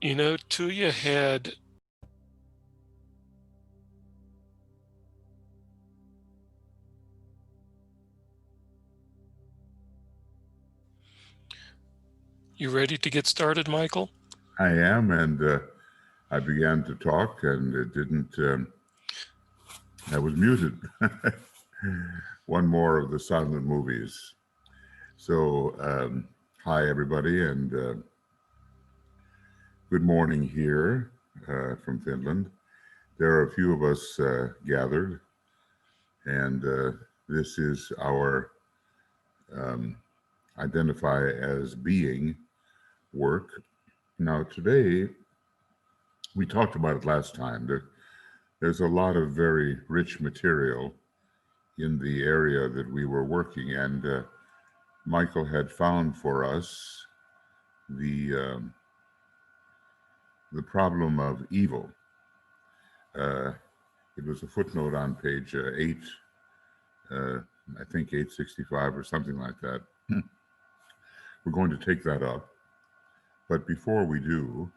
Tuya had you ready to get started, Michael? I am, and I began to talk, and it didn't. I was muted. One more of the silent movies. So, hi everybody, and good morning here from Finland. There are a few of us gathered, and this is our identify as being work. Now, today we talked about it last time. There's a lot of very rich material in the area that we were working, and Michael had found for us the problem of evil. It was a footnote on page 8, I think 865 or something like that. We're going to take that up. But before we do,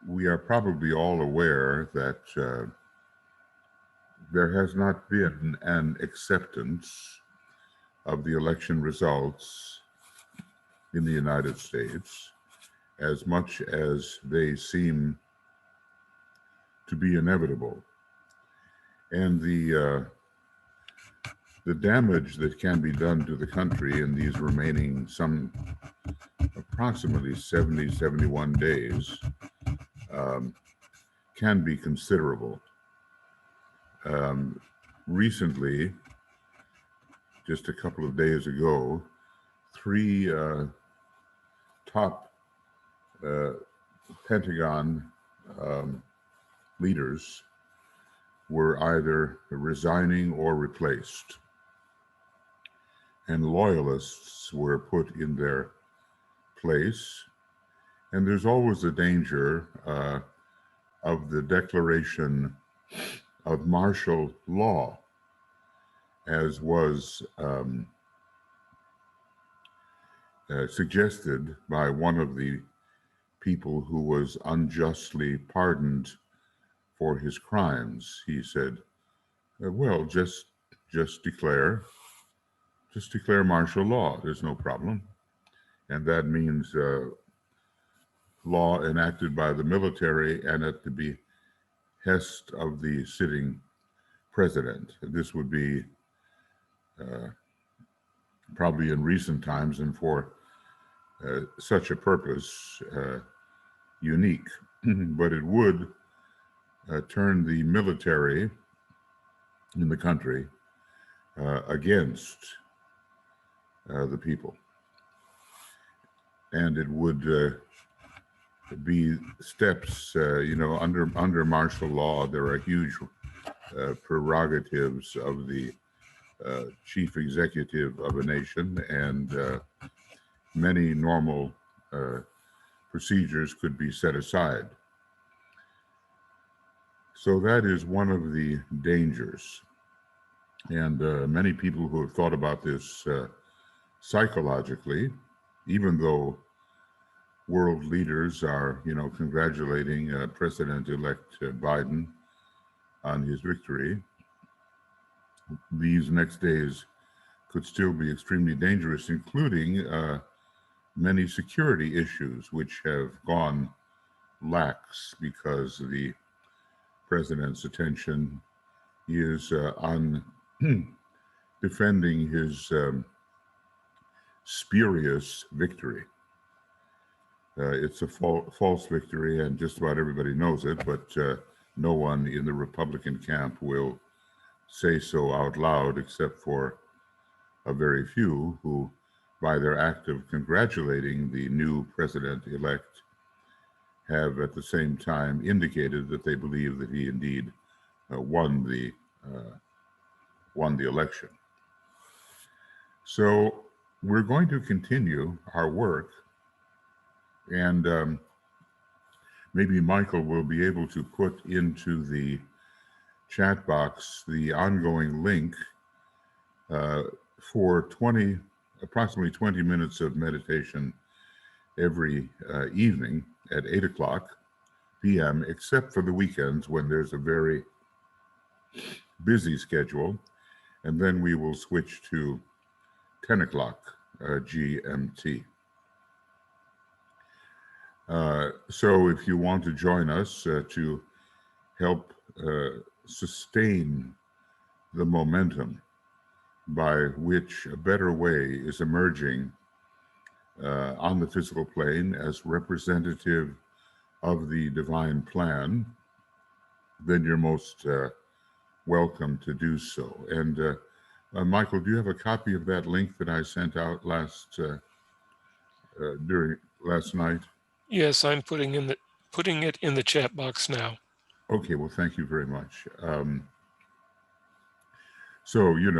we are probably all aware that there has not been an acceptance of the election results in the United States as much as they seem to be inevitable. And the damage that can be done to the country in these remaining approximately 70, 71 days can be considerable. Recently, just a couple of days ago, 3 top Pentagon leaders were either resigning or replaced, and loyalists were put in their place. And there's always a danger of the declaration of martial law, as was suggested by one of the people who was unjustly pardoned for his crimes. He said, well, just declare martial law. There's no problem. And that means law enacted by the military and at the behest of the sitting president. This would be probably in recent times, and for such a purpose, unique. But it would turn the military in the country against the people. And it would be steps, under martial law, there are huge prerogatives of the chief executive of a nation, and many normal procedures could be set aside. So that is one of the dangers. And many people who have thought about this psychologically, even though world leaders are, congratulating President-elect Biden on his victory, these next days could still be extremely dangerous, including many security issues which have gone lax because the president's attention is on defending his spurious victory. It's a false victory, and just about everybody knows it, but no one in the Republican camp will say so out loud, except for a very few who, by their act of congratulating the new president-elect, have at the same time indicated that they believe that he indeed won the election. So we're going to continue our work, and maybe Michael will be able to put into the chat box the ongoing link for approximately 20 minutes of meditation every evening at 8 o'clock p.m., except for the weekends when there's a very busy schedule. And then we will switch to 10 o'clock GMT. So if you want to join us to help sustain the momentum by which a better way is emerging on the physical plane as representative of the divine plan, then you're most welcome to do so. And Michael, do you have a copy of that link that I sent out during last night? Yes, I'm putting it in the chat box now. Okay, well, thank you very much. So you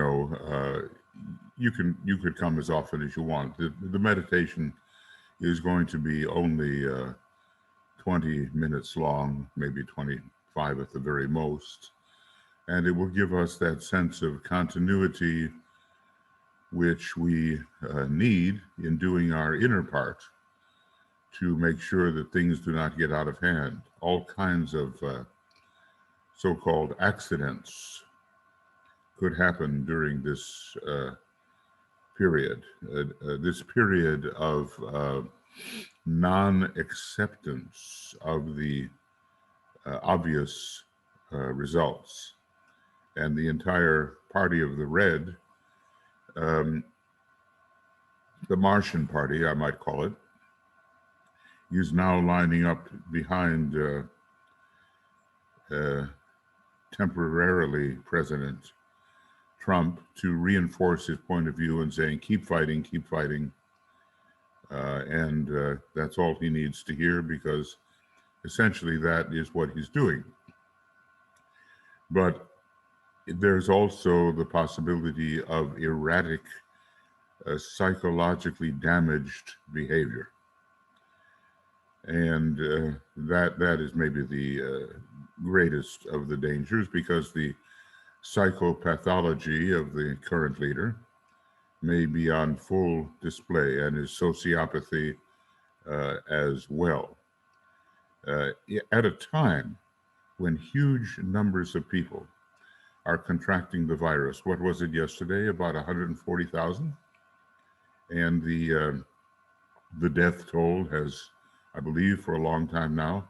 could come as often as you want. The meditation is going to be only 20 minutes long, maybe 25 at the very most, and it will give us that sense of continuity which we need in doing our inner part to make sure that things do not get out of hand. All kinds of so-called accidents could happen during this period. This period of non-acceptance of the obvious results. And the entire party of the red, the Martian party, I might call it, is now lining up behind temporarily President Trump to reinforce his point of view and saying, keep fighting, keep fighting. And that's all he needs to hear, because essentially that is what he's doing. But there's also the possibility of erratic, psychologically damaged behavior. And that is maybe the greatest of the dangers, because the psychopathology of the current leader may be on full display, and his sociopathy as well. At a time when huge numbers of people are contracting the virus. What was it yesterday? About 140,000? And the death toll has, I believe, for a long time now,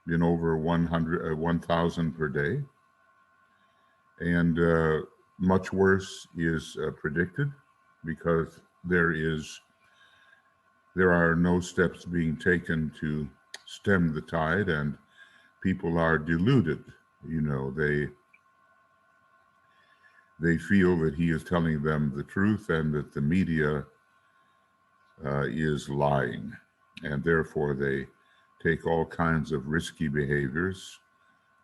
been over 1,000 per day. And much worse is predicted, because there are no steps being taken to stem the tide, and people are deluded. They feel that he is telling them the truth and that the media is lying, and therefore they take all kinds of risky behaviors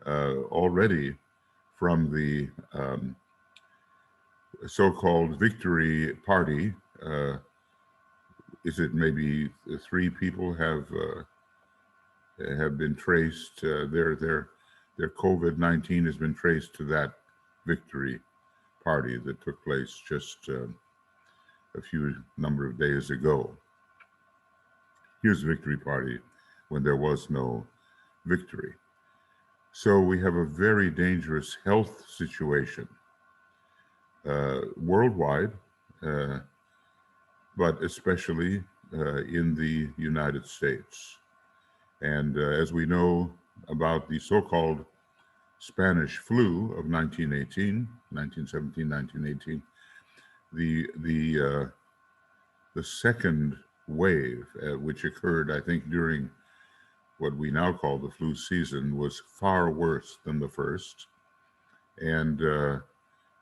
already from the so-called victory party. Is it maybe 3 people have been traced? Their COVID-19 has been traced to that victory party that took place just a few number of days ago. Here's a victory party when there was no victory. So we have a very dangerous health situation worldwide, but especially in the United States. And as we know about the so-called Spanish flu of 1917, 1918, the second wave, which occurred, I think, during what we now call the flu season, was far worse than the first, and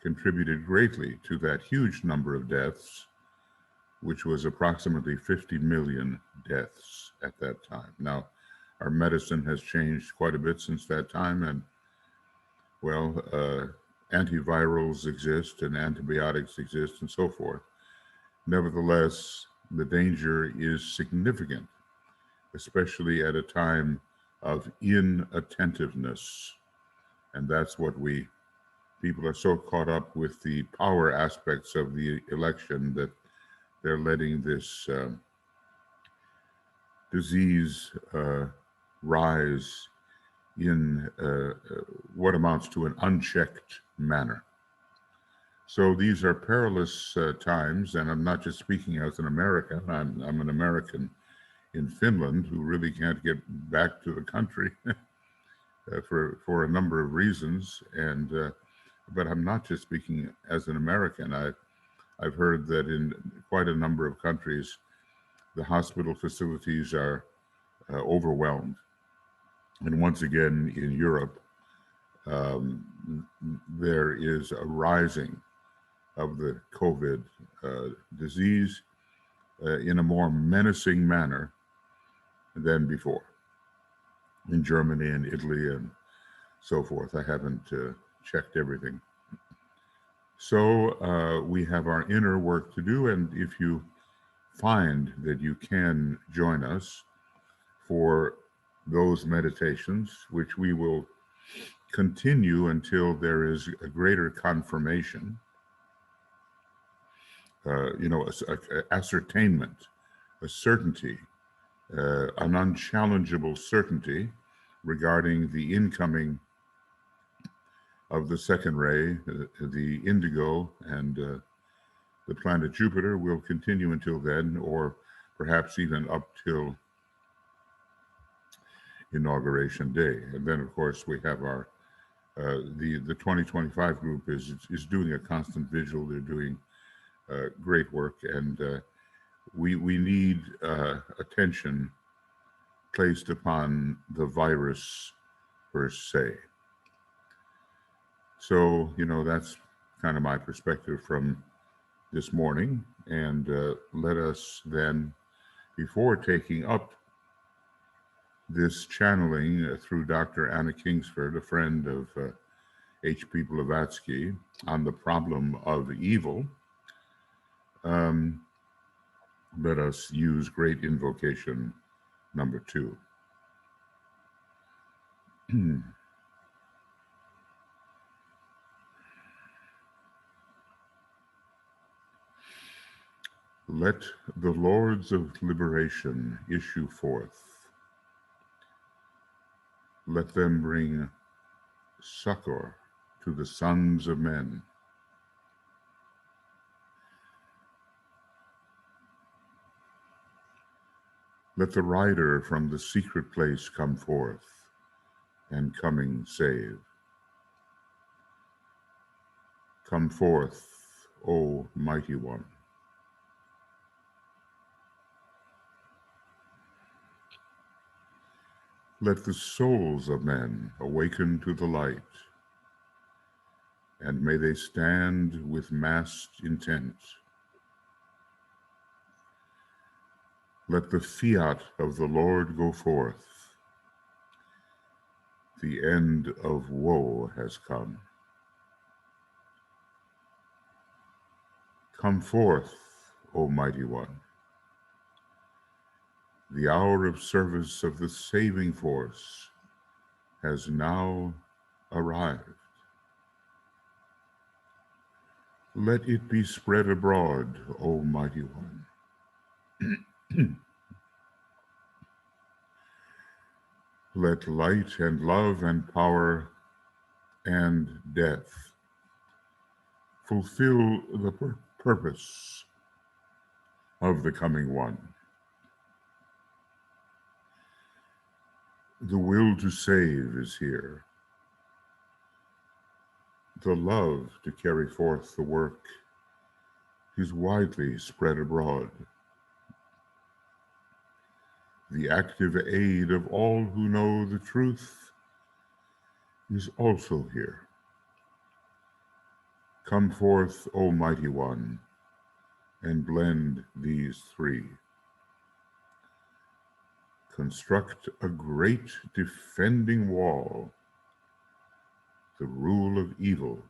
contributed greatly to that huge number of deaths, which was approximately 50 million deaths at that time. Now, our medicine has changed quite a bit since that time, and well, antivirals exist and antibiotics exist and so forth. Nevertheless, the danger is significant, especially at a time of inattentiveness. And that's what people are so caught up with the power aspects of the election that they're letting this disease rise in what amounts to an unchecked manner. So these are perilous times, and I'm not just speaking as an American. I'm an American in Finland who really can't get back to the country for a number of reasons. And but I'm not just speaking as an American. I've heard that in quite a number of countries, the hospital facilities are overwhelmed. And once again, in Europe, there is a rising of the COVID disease in a more menacing manner than before in Germany and Italy and so forth. I haven't checked everything. So we have our inner work to do, and if you find that you can join us for those meditations, which we will continue until there is a greater confirmation, ascertainment, a certainty, an unchallengeable certainty regarding the incoming of the second ray, the indigo, and the planet Jupiter will continue until then, or perhaps even up till Inauguration Day. And then, of course, we have our the 2025 group is doing a constant vigil. They're doing great work, and we need attention placed upon the virus per se. So, that's kind of my perspective from this morning. And let us then, before taking up this channeling through Dr. Anna Kingsford, a friend of H.P. Blavatsky, on the problem of evil, let us use great invocation number 2. Let the Lords of Liberation issue forth. Let them bring succor to the sons of men. Let the rider from the secret place come forth, and coming save. Come forth, O mighty one. Let the souls of men awaken to the light, and may they stand with massed intent. Let the fiat of the Lord go forth. The end of woe has come. Come forth, O mighty one. The hour of service of the saving force has now arrived. Let it be spread abroad, O mighty one. Let light and love and power and death fulfill the purpose of the coming one. The will to save is here. The love to carry forth the work is widely spread abroad. The active aid of all who know the truth is also here. Come forth, O mighty one, and blend these three. Construct a great defending wall. The rule of evil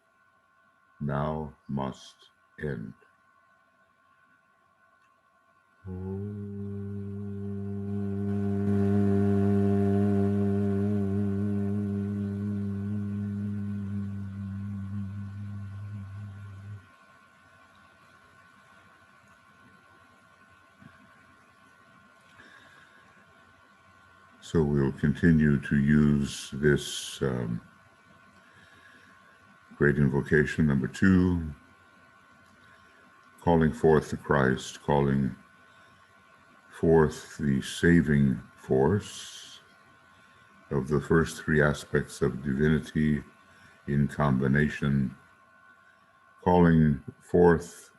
now must end. So we'll continue to use this great invocation, number 2, calling forth the Christ, calling forth the saving force of the first 3 aspects of divinity in combination, calling forth,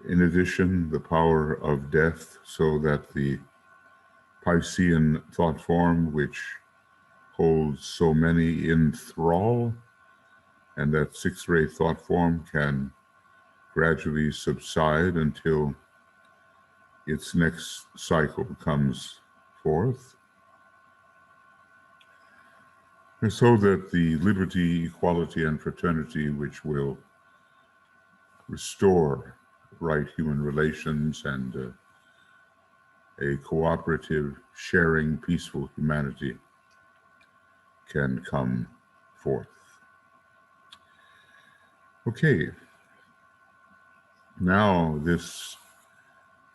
in addition, the power of death, so that the Piscean thought form, which holds so many in thrall, and that 6th-ray thought form can gradually subside until its next cycle comes forth, and so that the liberty, equality, and fraternity, which will restore right human relations and a cooperative, sharing, peaceful humanity, can come forth. Okay, now this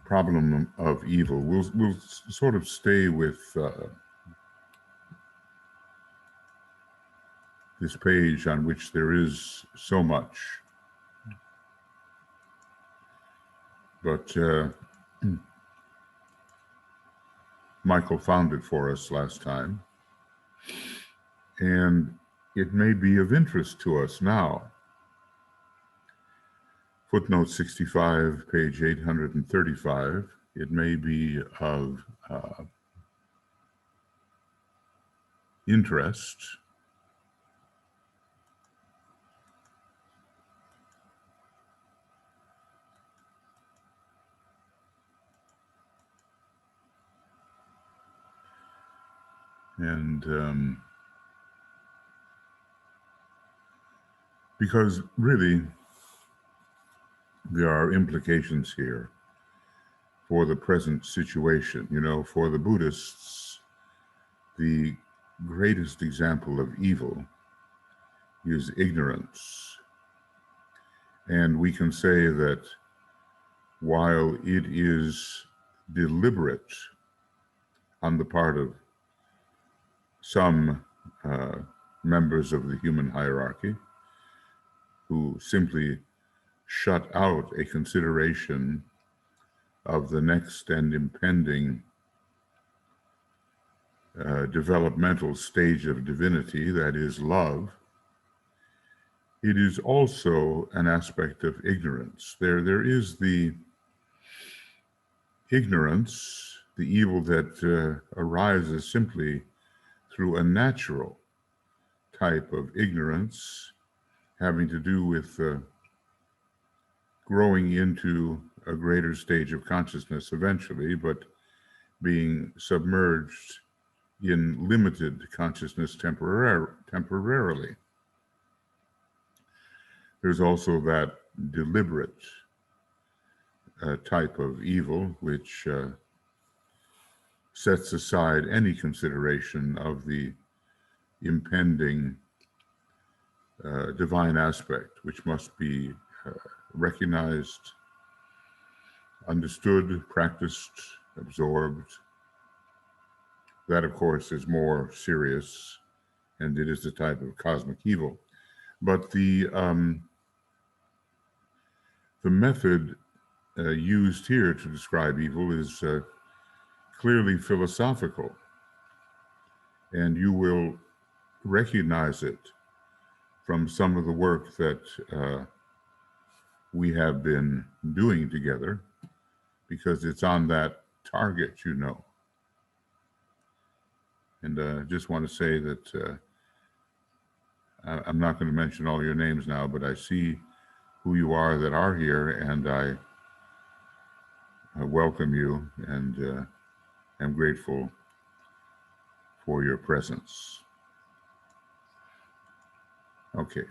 problem of evil, we'll sort of stay with this page on which there is so much, but Michael found it for us last time, and it may be of interest to us now. Footnote 65, page 835, it may be of interest. And because really there are implications here for the present situation. You know, for the Buddhists, the greatest example of evil is ignorance. And we can say that while it is deliberate on the part of some members of the human hierarchy who simply shut out a consideration of the next and impending developmental stage of divinity, that is love, it is also an aspect of ignorance. There is the ignorance, the evil that arises simply through a natural type of ignorance having to do with growing into a greater stage of consciousness eventually, but being submerged in limited consciousness temporarily. There's also that deliberate type of evil which sets aside any consideration of the impending divine aspect, which must be recognized, understood, practiced, absorbed. That, of course, is more serious, and it is a type of cosmic evil. But the method used here to describe evil is clearly philosophical, and you will recognize it from some of the work that we have been doing together, because it's on that target, you know. And I just want to say that I'm not going to mention all your names now, but I see who you are that are here, and I welcome you and am grateful for your presence. Okay.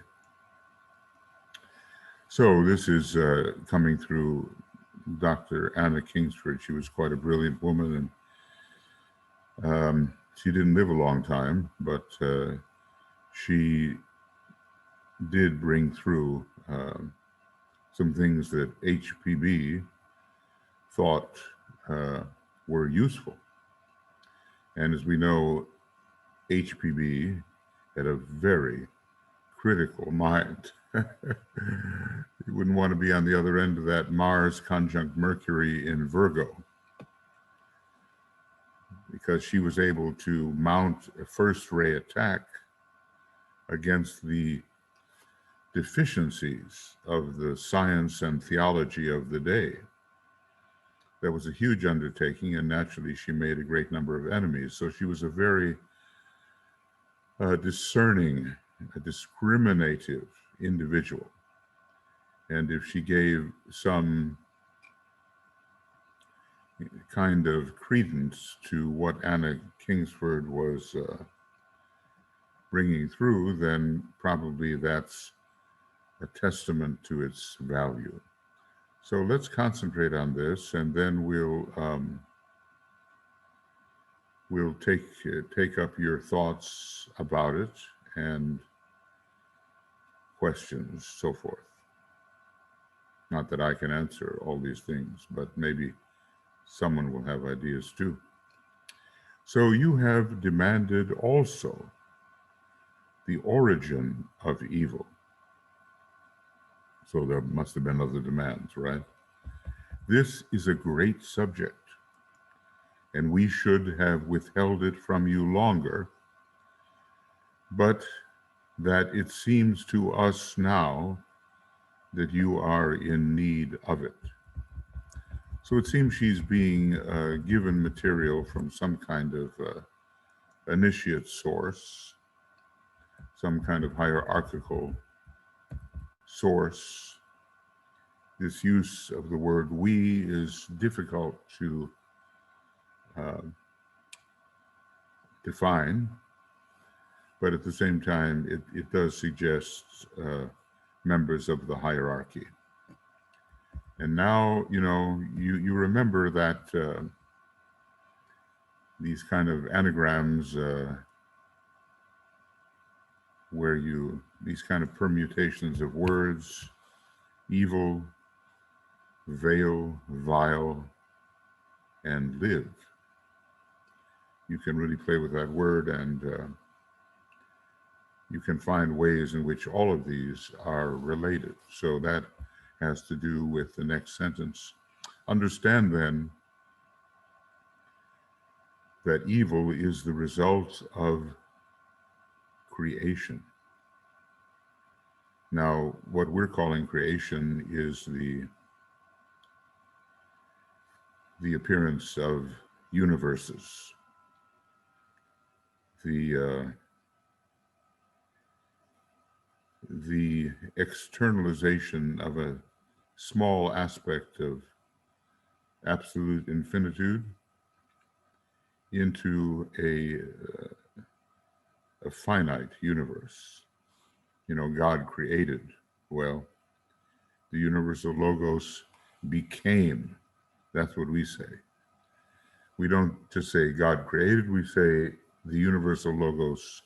So this is coming through Dr. Anna Kingsford. She was quite a brilliant woman, and she didn't live a long time, but she did bring through some things that HPB thought were useful. And as we know, HPB had a very critical mind. You wouldn't want to be on the other end of that Mars conjunct Mercury in Virgo, because she was able to mount a first-ray attack against the deficiencies of the science and theology of the day. That was a huge undertaking, and naturally she made a great number of enemies. So she was a very discerning, a discriminative individual. And if she gave some kind of credence to what Anna Kingsford was bringing through, then probably that's a testament to its value. So let's concentrate on this, and then we'll take up your thoughts about it and questions, so forth. Not that I can answer all these things, but maybe someone will have ideas too. So you have demanded also the origin of evil. So there must have been other demands, right? This is a great subject, and we should have withheld it from you longer, but that it seems to us now that you are in need of it. So it seems she's being given material from some kind of initiate source, some kind of hierarchical source. This use of the word "we" is difficult to define, but at the same time, it does suggest members of the hierarchy. And now, you remember that these kind of anagrams where these kind of permutations of words, evil, veil, vile, and live. You can really play with that word, and you can find ways in which all of these are related. So that has to do with the next sentence. Understand then that evil is the result of creation. Now, what we're calling creation is the appearance of universes, the externalization of a small aspect of absolute infinitude into a finite universe. God created. Well, the universal logos became. That's what we say. We don't just say God created, we say the universal logos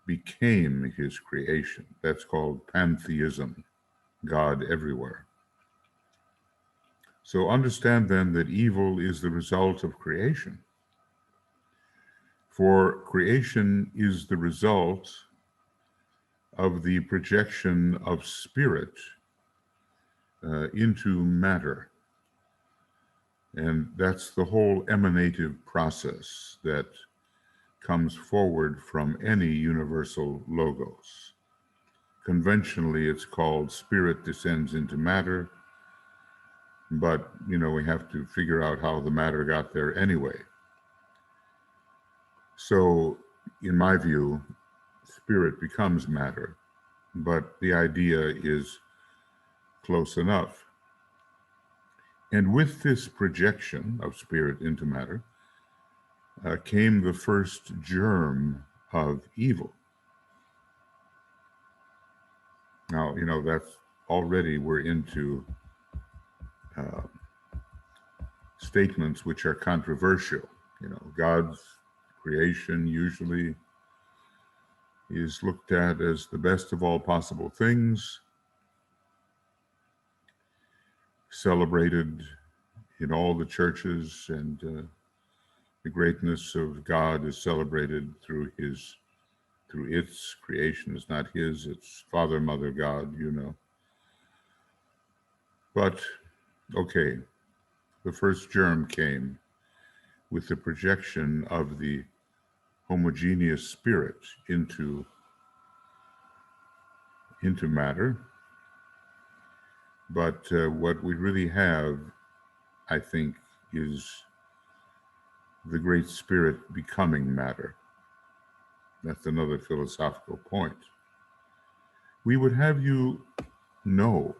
became his creation. That's called pantheism, God everywhere. So understand then that evil is the result of creation. For creation is the result of the projection of spirit into matter. And that's the whole emanative process that comes forward from any universal logos. Conventionally, it's called spirit descends into matter, but, we have to figure out how the matter got there anyway. So, in my view, spirit becomes matter, but the idea is close enough. And with this projection of spirit into matter came the first germ of evil. Now, that's already we're into statements which are controversial. God's creation usually is looked at as the best of all possible things, celebrated in all the churches, and the greatness of God is celebrated through its creation. Is not his, it's Father, Mother, God, you know. But okay, the first germ came with the projection of the homogeneous spirit into matter. But what we really have, I think, is the Great Spirit becoming matter. That's another philosophical point. We would have you know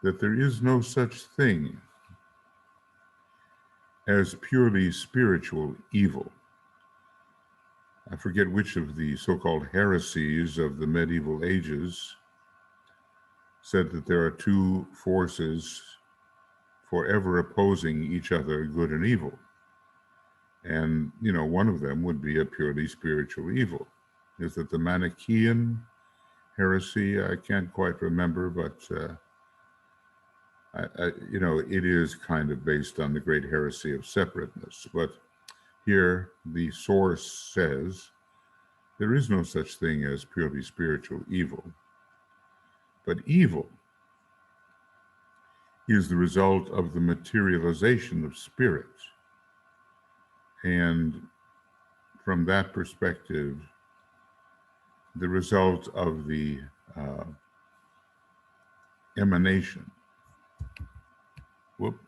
that there is no such thing as purely spiritual evil. I forget which of the so-called heresies of the medieval ages said that there are two forces forever opposing each other, good and evil. And, you know, one of them would be a purely spiritual evil. Is it the Manichaean heresy? I can't quite remember, but, you know, it is kind of based on the great heresy of separateness. But here, the source says there is no such thing as purely spiritual evil. But evil is the result of the materialization of spirit. And from that perspective, the result of the emanation. Whoop.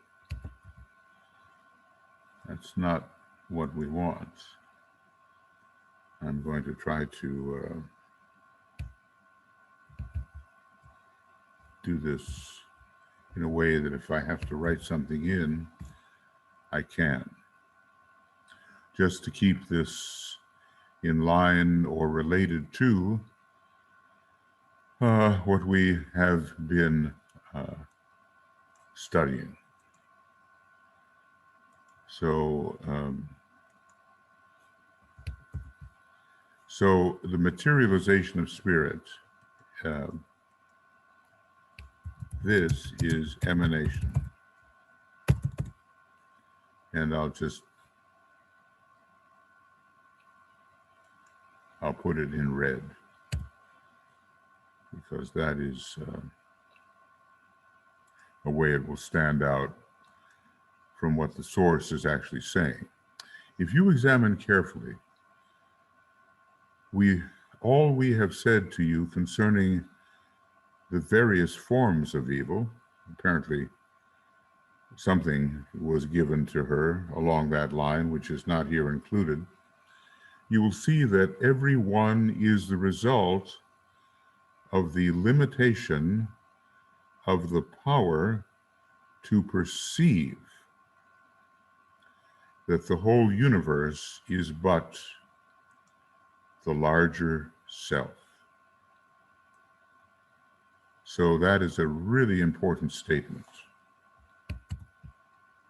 That's not what we want. I'm going to try to do this in a way that if I have to write something in, I can. Just to keep this in line or related to what we have been studying. So, so the materialization of spirit, this is emanation. And I'll put it in red because that is a way it will stand out from what the source is actually saying. If you examine carefully, all we have said to you concerning the various forms of evil, apparently something was given to her along that line, which is not here included, you will see that every one is the result of the limitation of the power to perceive that the whole universe is but the larger self. So that is a really important statement.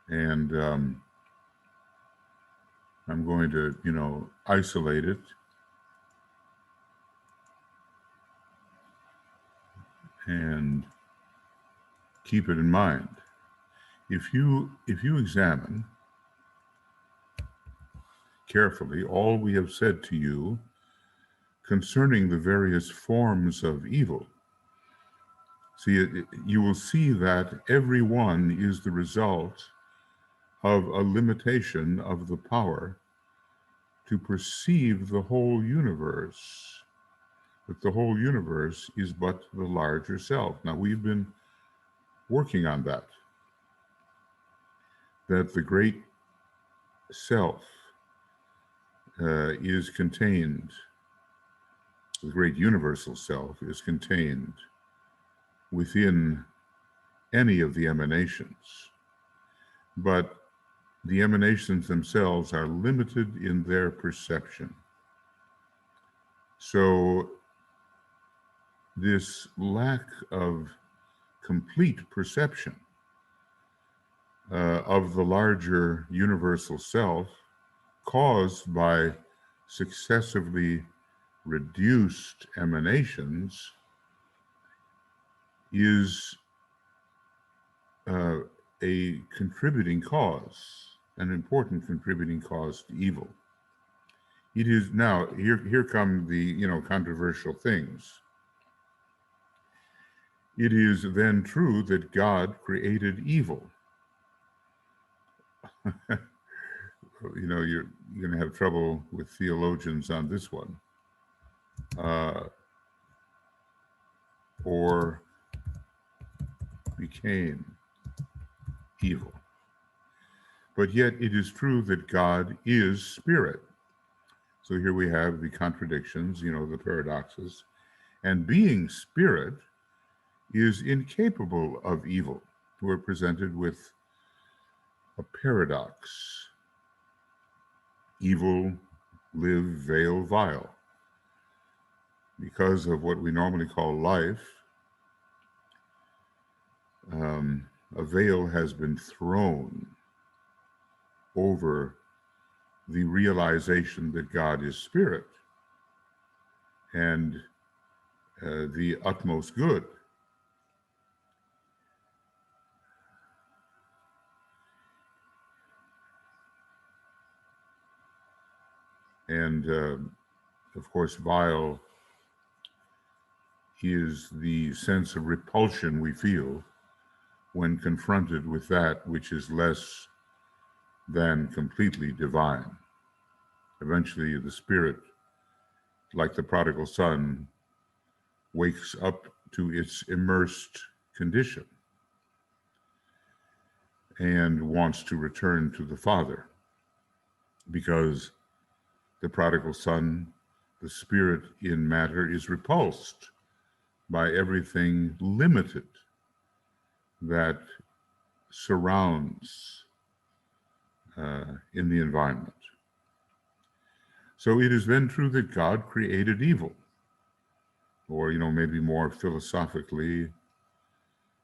And I'm going to, you know, isolate it and keep it in mind. If you examine carefully all we have said to you concerning the various forms of evil, you will see that every one is the result of a limitation of the power to perceive the whole universe, that the whole universe is but the larger self. Now, we've been working on that the great self is contained, the great universal self is contained within any of the emanations. But the emanations themselves are limited in their perception. So this lack of complete perception of the larger universal self, caused by successively reduced emanations, is a contributing cause, an important contributing cause to evil. It is now, here come the, controversial things. It is then true that God created evil. You're going to have trouble with theologians on this one. Or became evil. But yet it is true that God is spirit. So here we have the contradictions, the paradoxes. And being spirit is incapable of evil. We're presented with a paradox. Evil, live, veil, vile. Because of what we normally call life, a veil has been thrown over the realization that God is spirit and the utmost good. And of course, vile is the sense of repulsion we feel when confronted with that which is less than completely divine. Eventually, the spirit, like the prodigal son, wakes up to its immersed condition and wants to return to the Father, because the prodigal son, the spirit in matter, is repulsed by everything limited that surrounds in the environment. So it is then true that God created evil, or, maybe more philosophically,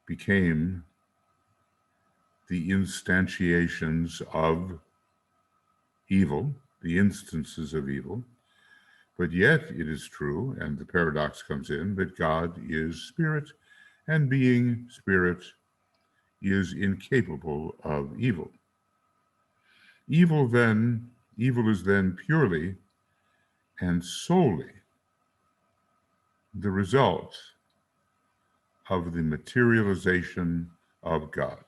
became the instantiations of evil, the instances of evil. But yet it is true, and the paradox comes in, that God is spirit, and being spirit is incapable of evil. Evil is then purely and solely the result of the materialization of God.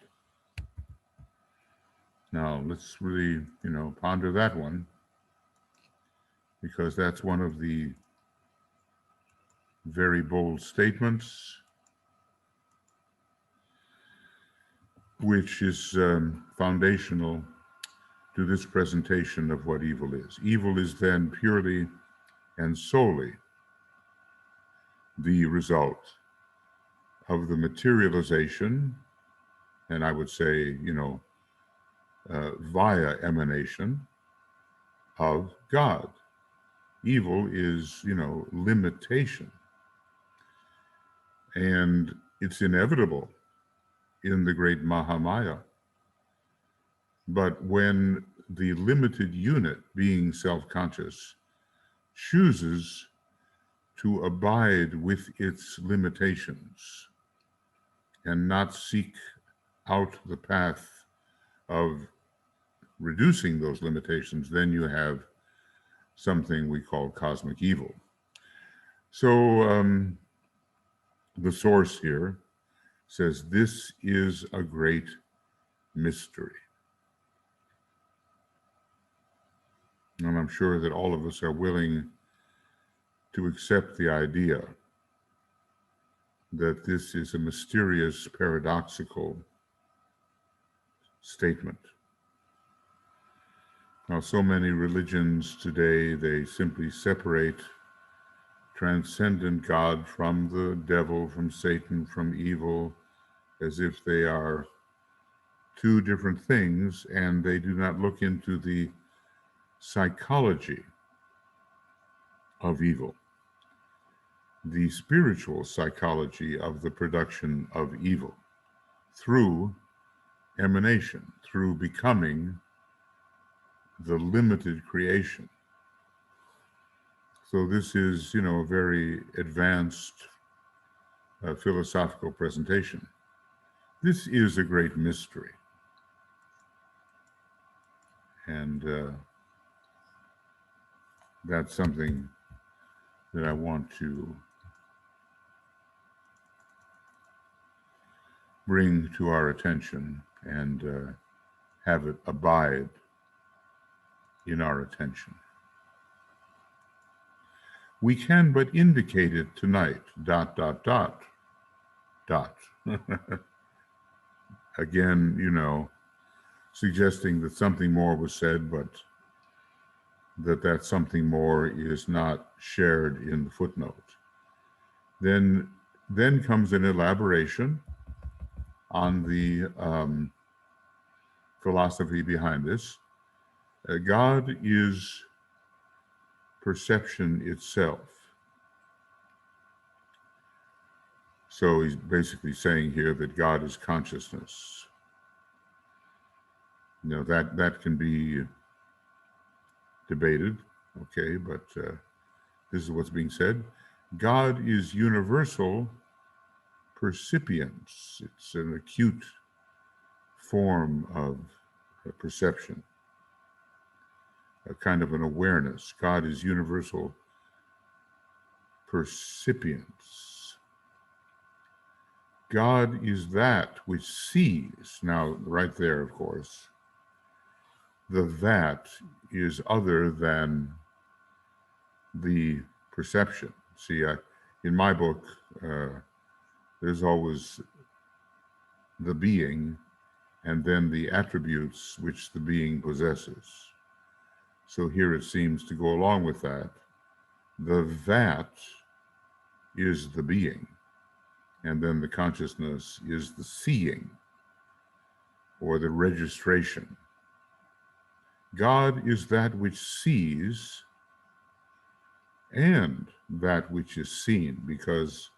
Now, let's really, ponder that one, because that's one of the very bold statements which is foundational to this presentation of what evil is. Evil is then purely and solely the result of the materialization, and I would say, via emanation of God. Evil is, limitation. And it's inevitable in the great Mahamaya. But when the limited unit, being self-conscious, chooses to abide with its limitations and not seek out the path of reducing those limitations, then you have something we call cosmic evil. So the source here says this is a great mystery. And I'm sure that all of us are willing to accept the idea that this is a mysterious, paradoxical statement. Now, so many religions today, they simply separate transcendent God from the devil, from Satan, from evil, as if they are two different things, and they do not look into the psychology of evil, the spiritual psychology of the production of evil through emanation, through becoming the limited creation. So this is, a very advanced philosophical presentation. This is a great mystery. And that's something that I want to bring to our attention and have it abide in our attention. We can but indicate it tonight, ... Again, suggesting that something more was said, but that something more is not shared in the footnote. Then comes an elaboration on the philosophy behind this. God is perception itself. So he's basically saying here that God is consciousness. That can be debated, okay, but this is what's being said. God is universal percipience. It's an acute form of perception, a kind of an awareness. God is universal percipience. God is that which sees. Now, right there, of course, the that is other than the perception. See, in my book, there's always the being and then the attributes which the being possesses. So here it seems to go along with that. The that is the being, and then the consciousness is the seeing or the registration. God is that which sees and that which is seen, because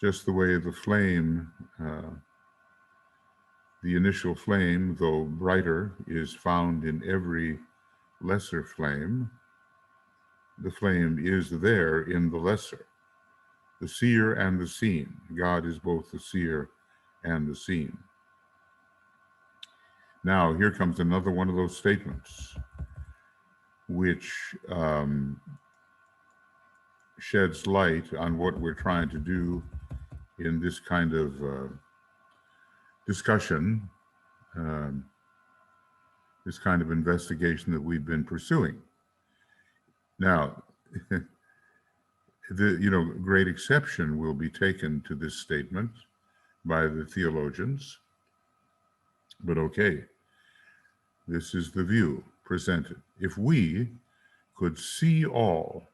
just the way the flame, the initial flame, though brighter, is found in every lesser flame, the flame is there in the lesser. The seer and the seen. God is both the seer and the seen. Now, here comes another one of those statements which sheds light on what we're trying to do in this kind of discussion, this kind of investigation that we've been pursuing. Now, great exception will be taken to this statement by the theologians, but okay, this is the view presented. If we could see all,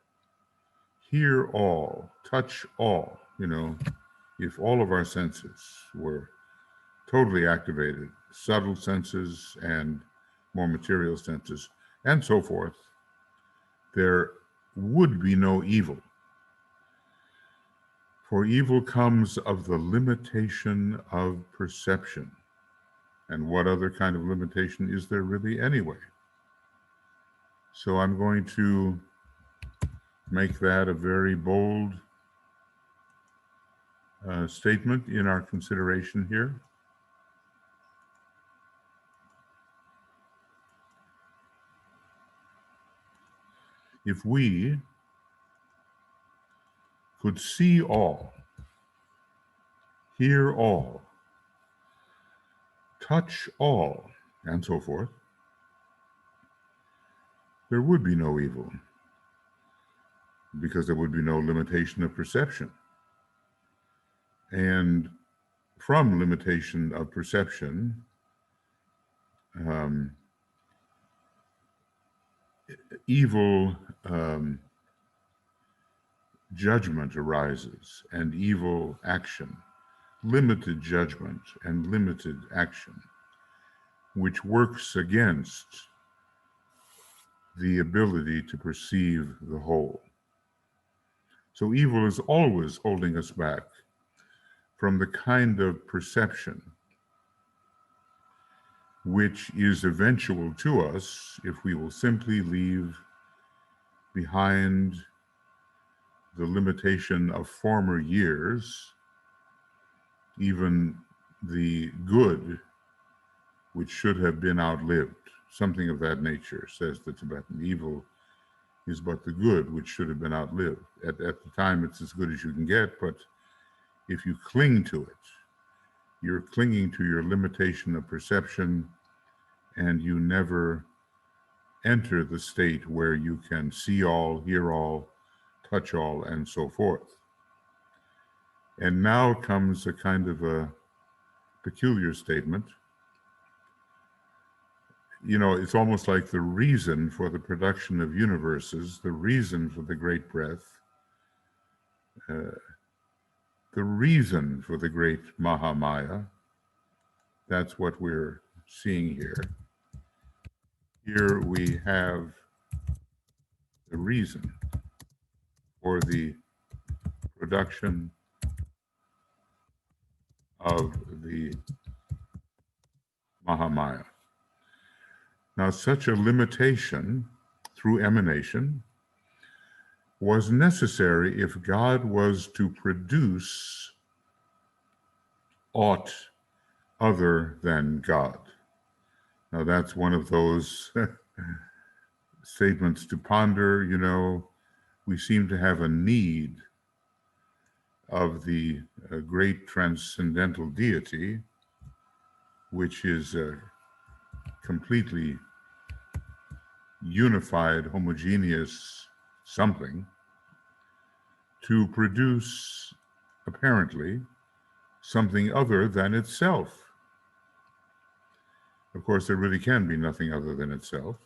hear all, touch all, if all of our senses were totally activated, subtle senses and more material senses, and so forth, there would be no evil. For evil comes of the limitation of perception. And what other kind of limitation is there really anyway? So I'm going to make that a very bold statement in our consideration here. If we could see all, hear all, touch all, and so forth, there would be no evil, because there would be no limitation of perception. And from limitation of perception, evil judgment arises, and evil action, limited judgment and limited action, which works against the ability to perceive the whole. So evil is always holding us back from the kind of perception which is eventual to us if we will simply leave behind the limitation of former years, even the good which should have been outlived. something of that nature, says the Tibetan. Evil is but the good which should have been outlived. At the time, it's as good as you can get, but if you cling to it, you're clinging to your limitation of perception, and you never enter the state where you can see all, hear all, touch all, and so forth. And now comes a kind of a peculiar statement. You know, it's almost like the reason for the production of universes, the reason for the great breath, the reason for the great Mahamaya. That's what we're seeing here. Here we have the reason for the production of the Mahamaya. Now, such a limitation through emanation was necessary if God was to produce aught other than God. Now, that's one of those statements to ponder. You know, we seem to have a need of the great transcendental deity, which is a completely unified, homogeneous something, to produce, apparently, something other than itself. Of course, there really can be nothing other than itself.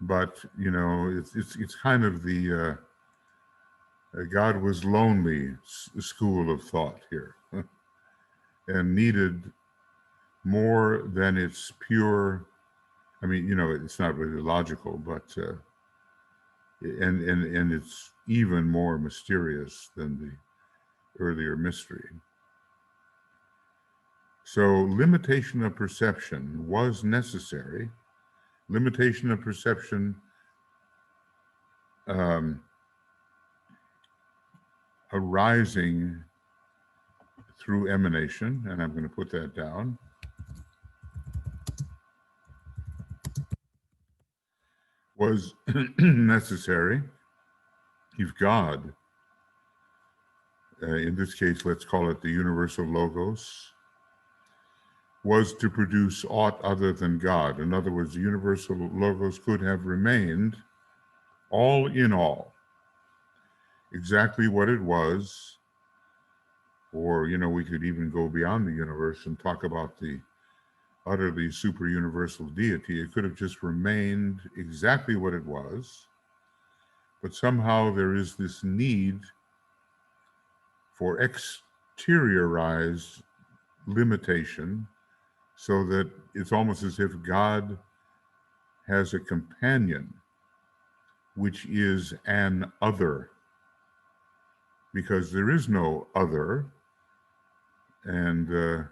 But, you know, it's kind of the God was lonely school of thought here and needed more than its pure, I mean, you know, it's not really logical, but, and it's even more mysterious than the earlier mystery. So limitation of perception was necessary. Limitation of perception arising through emanation, and I'm going to put that down, was necessary if God, in this case, let's call it the universal logos, was to produce aught other than God. In other words, the universal logos could have remained all in all, exactly what it was. Or, you know, we could even go beyond the universe and talk about the utterly super universal deity. It could have just remained exactly what it was, but somehow there is this need for exteriorized limitation, so that it's almost as if God has a companion, which is an other, because there is no other, and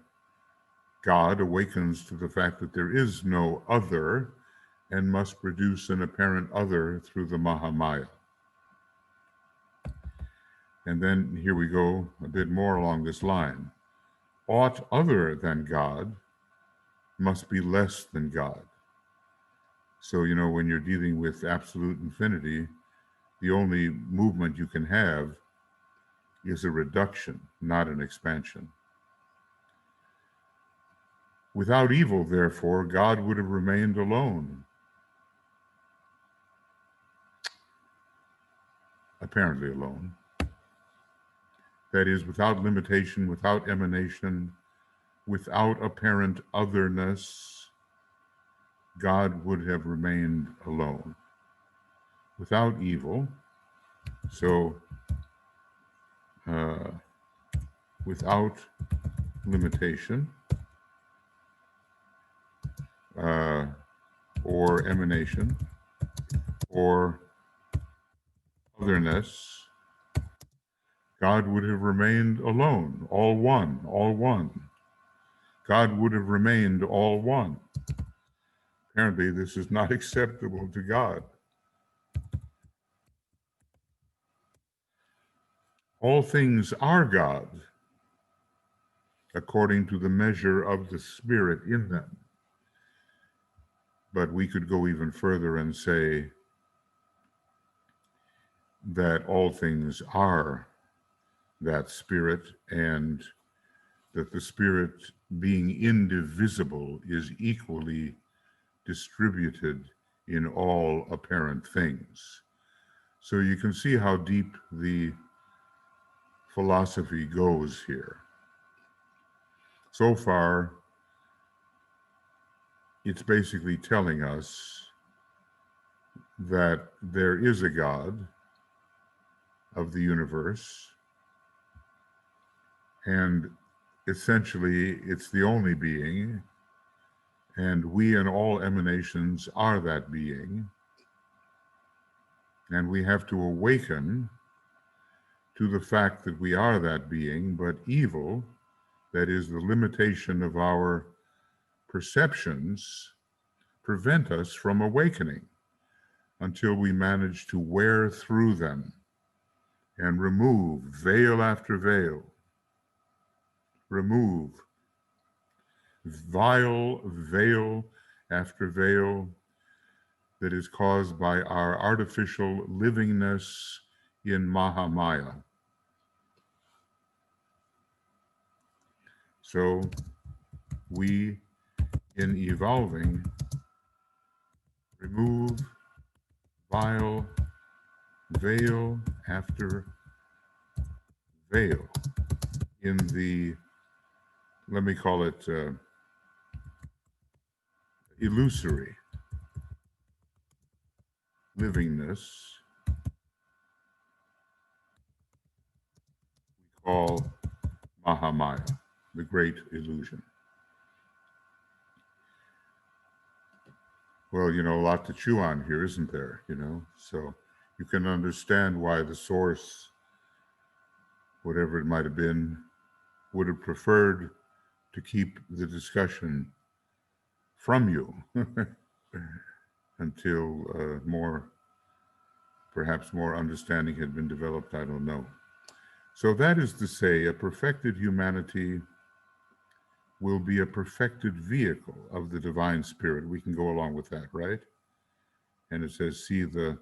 God awakens to the fact that there is no other and must produce an apparent other through the Mahamaya. And then here we go a bit more along this line. Aught other than God must be less than God. So, you know, when you're dealing with absolute infinity, the only movement you can have is a reduction, not an expansion. Without evil, therefore, God would have remained alone. Apparently alone. That is, without limitation, without emanation, without apparent otherness, God would have remained alone. Without evil, so without limitation, or emanation, or otherness, God would have remained alone, all one, all one. God would have remained all one. Apparently, this is not acceptable to God. All things are God, according to the measure of the Spirit in them. But we could go even further and say that all things are that spirit, and that the spirit, being indivisible, is equally distributed in all apparent things. So you can see how deep the philosophy goes here. So far, it's basically telling us that there is a God of the universe, and essentially it's the only being, and we and all emanations are that being, and we have to awaken to the fact that we are that being, but evil, that is the limitation of our perceptions, prevent us from awakening until we manage to wear through them and remove veil after veil, remove vile veil after veil that is caused by our artificial livingness in Mahamaya. So we, in evolving, remove vile veil after veil in the, let me call it, illusory livingness we call Mahamaya, the great illusion. Well, a lot to chew on here, isn't there? So you can understand why the source, whatever it might have been, would have preferred to keep the discussion from you until perhaps more understanding had been developed. I don't know. So that is to say, a perfected humanity will be a perfected vehicle of the divine spirit. We can go along with that, right? And it says, see the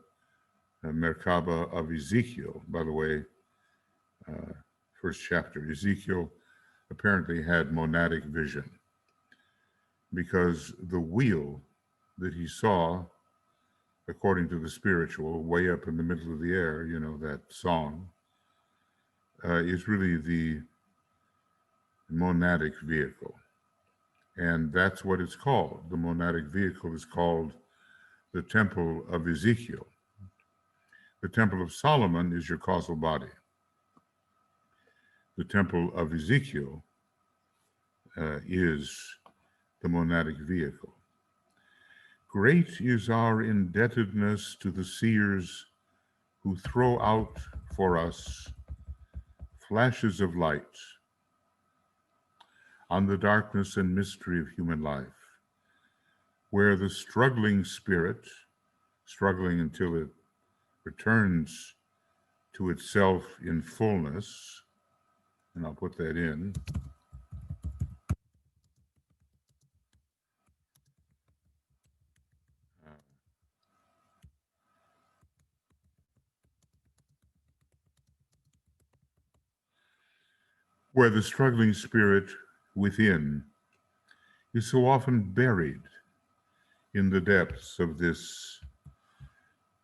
Merkaba of Ezekiel. By the way, first chapter, Ezekiel apparently had monadic vision, because the wheel that he saw, according to the spiritual, way up in the middle of the air, that song, is really the monadic vehicle. And that's what it's called. The monadic vehicle is called the Temple of Ezekiel. The Temple of Solomon is your causal body. The Temple of Ezekiel is the monadic vehicle. Great is our indebtedness to the seers who throw out for us flashes of light on the darkness and mystery of human life, where the struggling spirit, struggling until it returns to itself in fullness, and I'll put that in, where the struggling spirit within is so often buried in the depths of this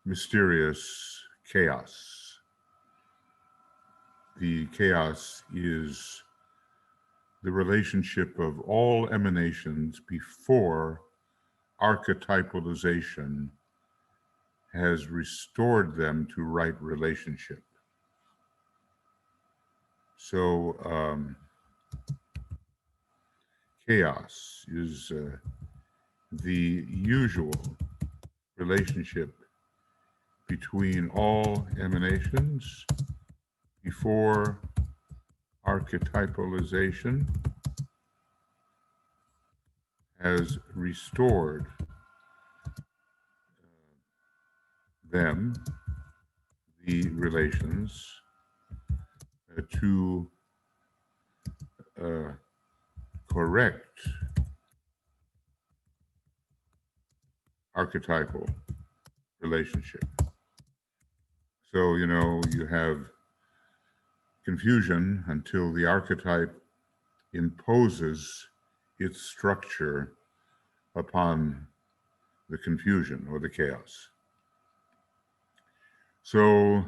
mysterious chaos. The chaos is the relationship of all emanations before archetypalization has restored them to right relationship. So chaos is the usual relationship between all emanations before archetypalization has restored them, the relations, to correct archetypal relationship. So, you have confusion until the archetype imposes its structure upon the confusion or the chaos. So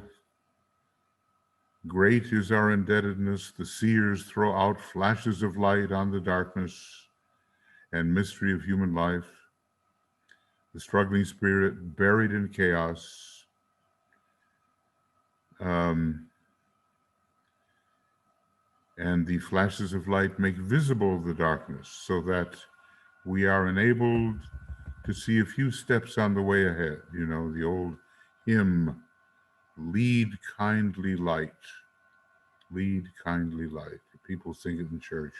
great is our indebtedness. The seers throw out flashes of light on the darkness and mystery of human life. The struggling spirit buried in chaos. And the flashes of light make visible the darkness so that we are enabled to see a few steps on the way ahead. The old hymn, lead kindly light, lead kindly light. People sing it in church,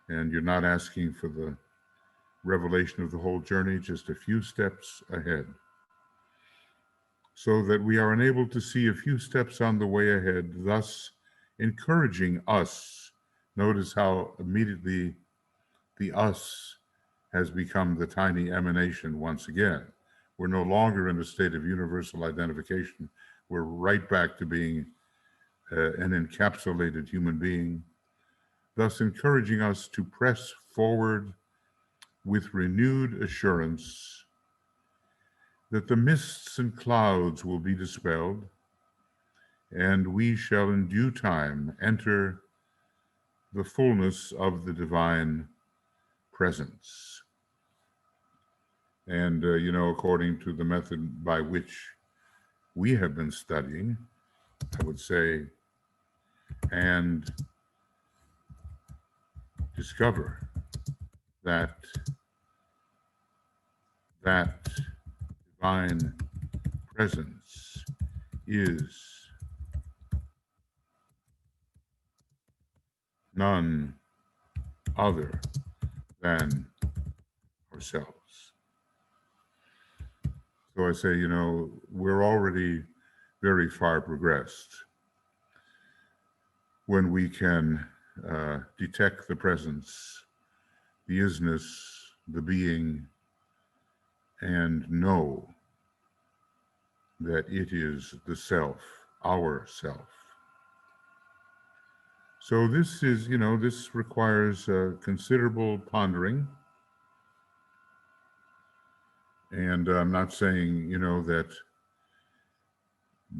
and you're not asking for the revelation of the whole journey, just a few steps ahead. So that we are enabled to see a few steps on the way ahead, thus encouraging us. Notice how immediately the us has become the tiny emanation once again. We're no longer in a state of universal identification. We're right back to being an encapsulated human being, thus encouraging us to press forward with renewed assurance that the mists and clouds will be dispelled, and we shall in due time enter the fullness of the divine presence. And, according to the method by which we have been studying, I would say, and discover that divine presence is none other than ourselves. So I say, we're already very far progressed when we can detect the presence, the isness, the being, and know that it is the self, our self. So this is, this requires considerable pondering. And I'm not saying, that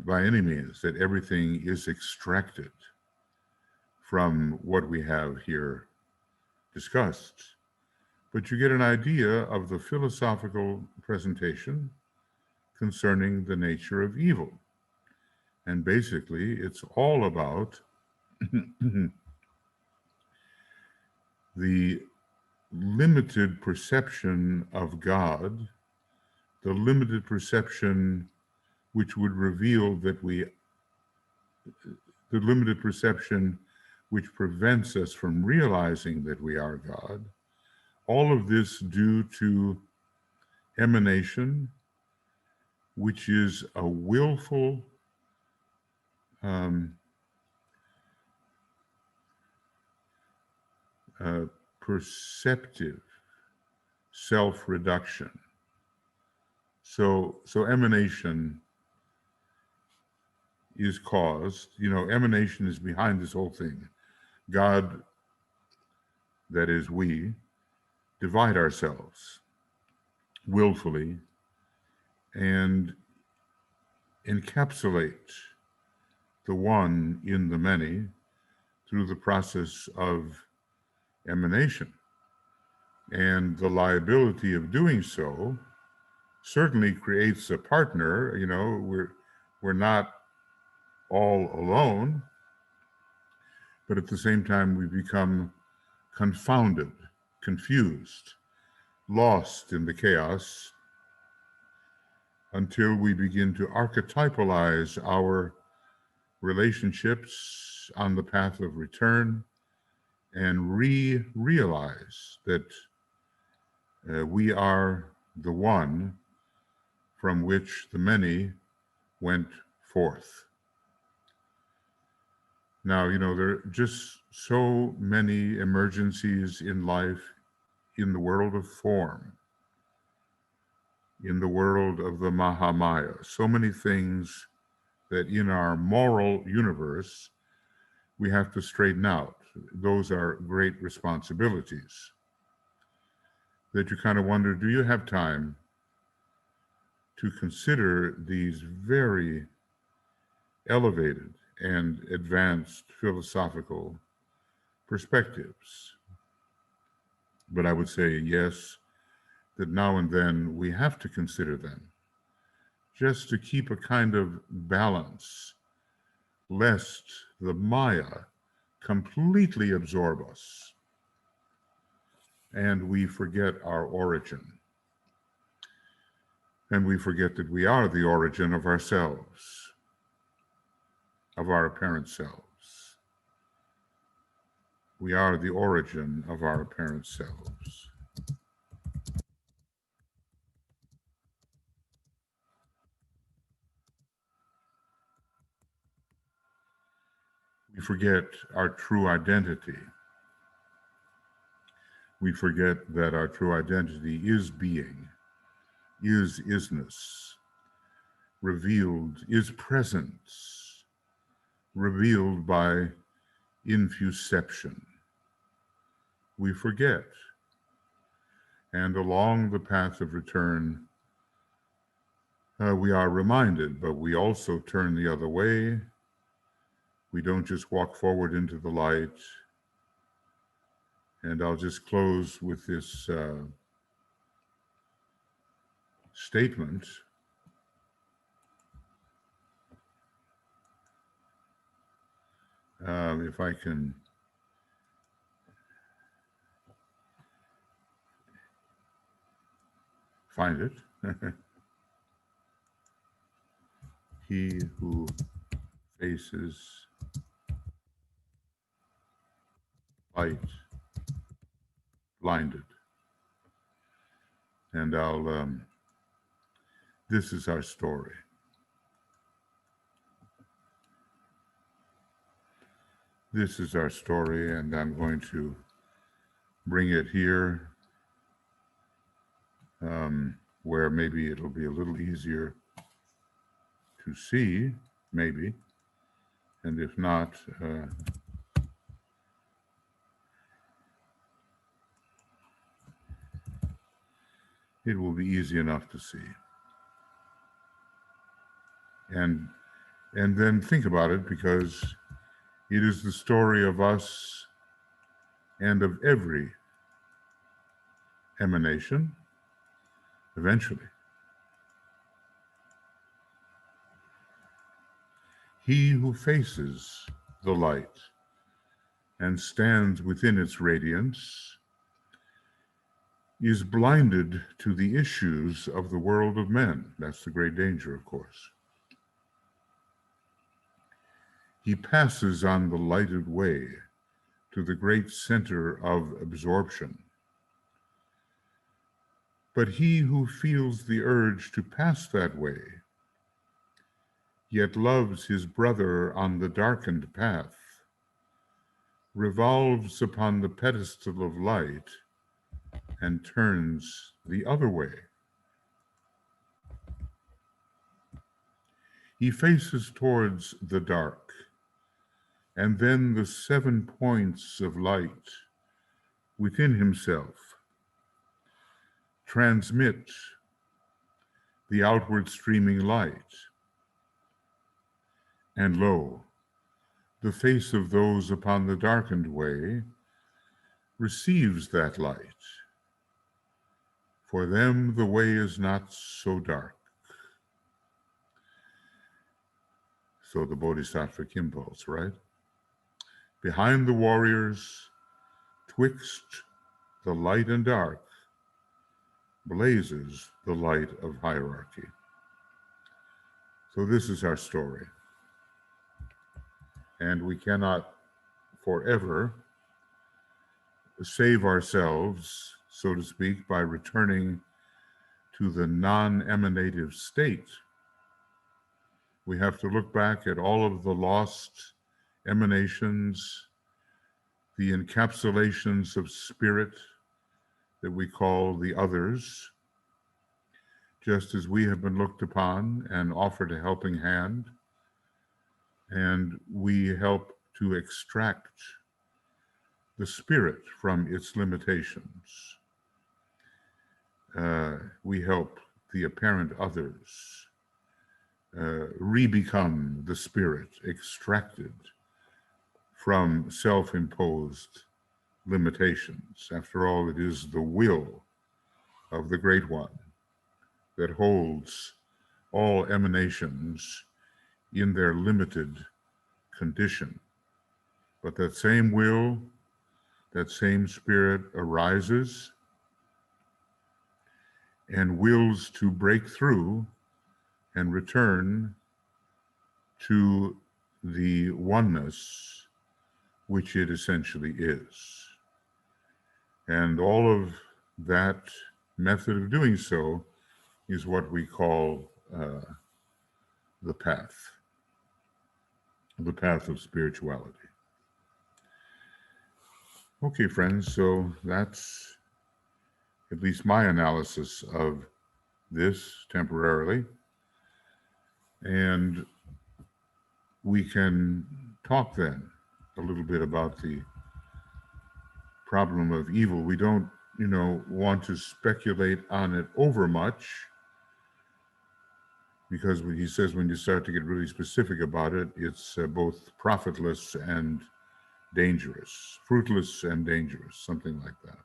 by any means that everything is extracted from what we have here discussed, but you get an idea of the philosophical presentation concerning the nature of evil. And basically, it's all about the limited perception of God, the limited perception which would reveal that the limited perception which prevents us from realizing that we are God. All of this due to emanation, which is a willful perceptive self-reduction. So emanation is caused, emanation is behind this whole thing. God, that is we, divide ourselves willfully and encapsulate the one in the many through the process of emanation. And the liability of doing so certainly creates a partner. We're not all alone, but at the same time we become confounded, confused, lost in the chaos until we begin to archetypalize our relationships on the path of return and realize that we are the one from which the many went forth. Now, there are just so many emergencies in life in the world of form. in the world of the Mahamaya. So many things that in our moral universe we have to straighten out. Those are great responsibilities that you kind of wonder, do you have time to consider these very elevated and advanced philosophical perspectives? But I would say yes, that now and then we have to consider them just to keep a kind of balance, lest the Maya completely absorb us and we forget our origin. And we forget that we are the origin of ourselves, of our apparent selves. We are the origin of our apparent selves. We forget our true identity. We forget that our true identity is being, is isness, revealed, is presence, revealed by infuception. We forget. And along the path of return, we are reminded, but we also turn the other way. We don't just walk forward into the light. And I'll just close with this statement. If I can find it. He who faces light blinded. And this is our story. This is our story, and I'm going to bring it here where maybe it'll be a little easier to see, maybe. And if not, it will be easy enough to see. And then think about it, because it is the story of us and of every emanation, eventually. He who faces the light and stands within its radiance is blinded to the issues of the world of men. That's the great danger, of course. He passes on the lighted way to the great center of absorption. But he who feels the urge to pass that way, yet loves his brother on the darkened path, revolves upon the pedestal of light and turns the other way. He faces towards the dark, and then the 7 points of light within himself transmit the outward streaming light. And lo, the face of those upon the darkened way receives that light. For them the way is not so dark. So the Bodhisattvic impulse, right? Behind the warriors, twixt the light and dark, blazes the light of hierarchy. So this is our story. And we cannot forever save ourselves, so to speak, by returning to the non-emanative state. We have to look back at all of the lost emanations, the encapsulations of spirit that we call the others, just as we have been looked upon and offered a helping hand, and we help to extract the spirit from its limitations. We help the apparent others re-become the spirit extracted from self-imposed limitations. After all, it is the will of the Great One that holds all emanations in their limited condition. But that same will, that same spirit arises and wills to break through and return to the oneness which it essentially is. And all of that method of doing so is what we call the path of spirituality. Okay, friends, so that's at least my analysis of this temporarily. And we can talk then a little bit about the problem of evil. We don't, want to speculate on it over much, because he says when you start to get really specific about it, it's both profitless and dangerous, fruitless and dangerous, something like that.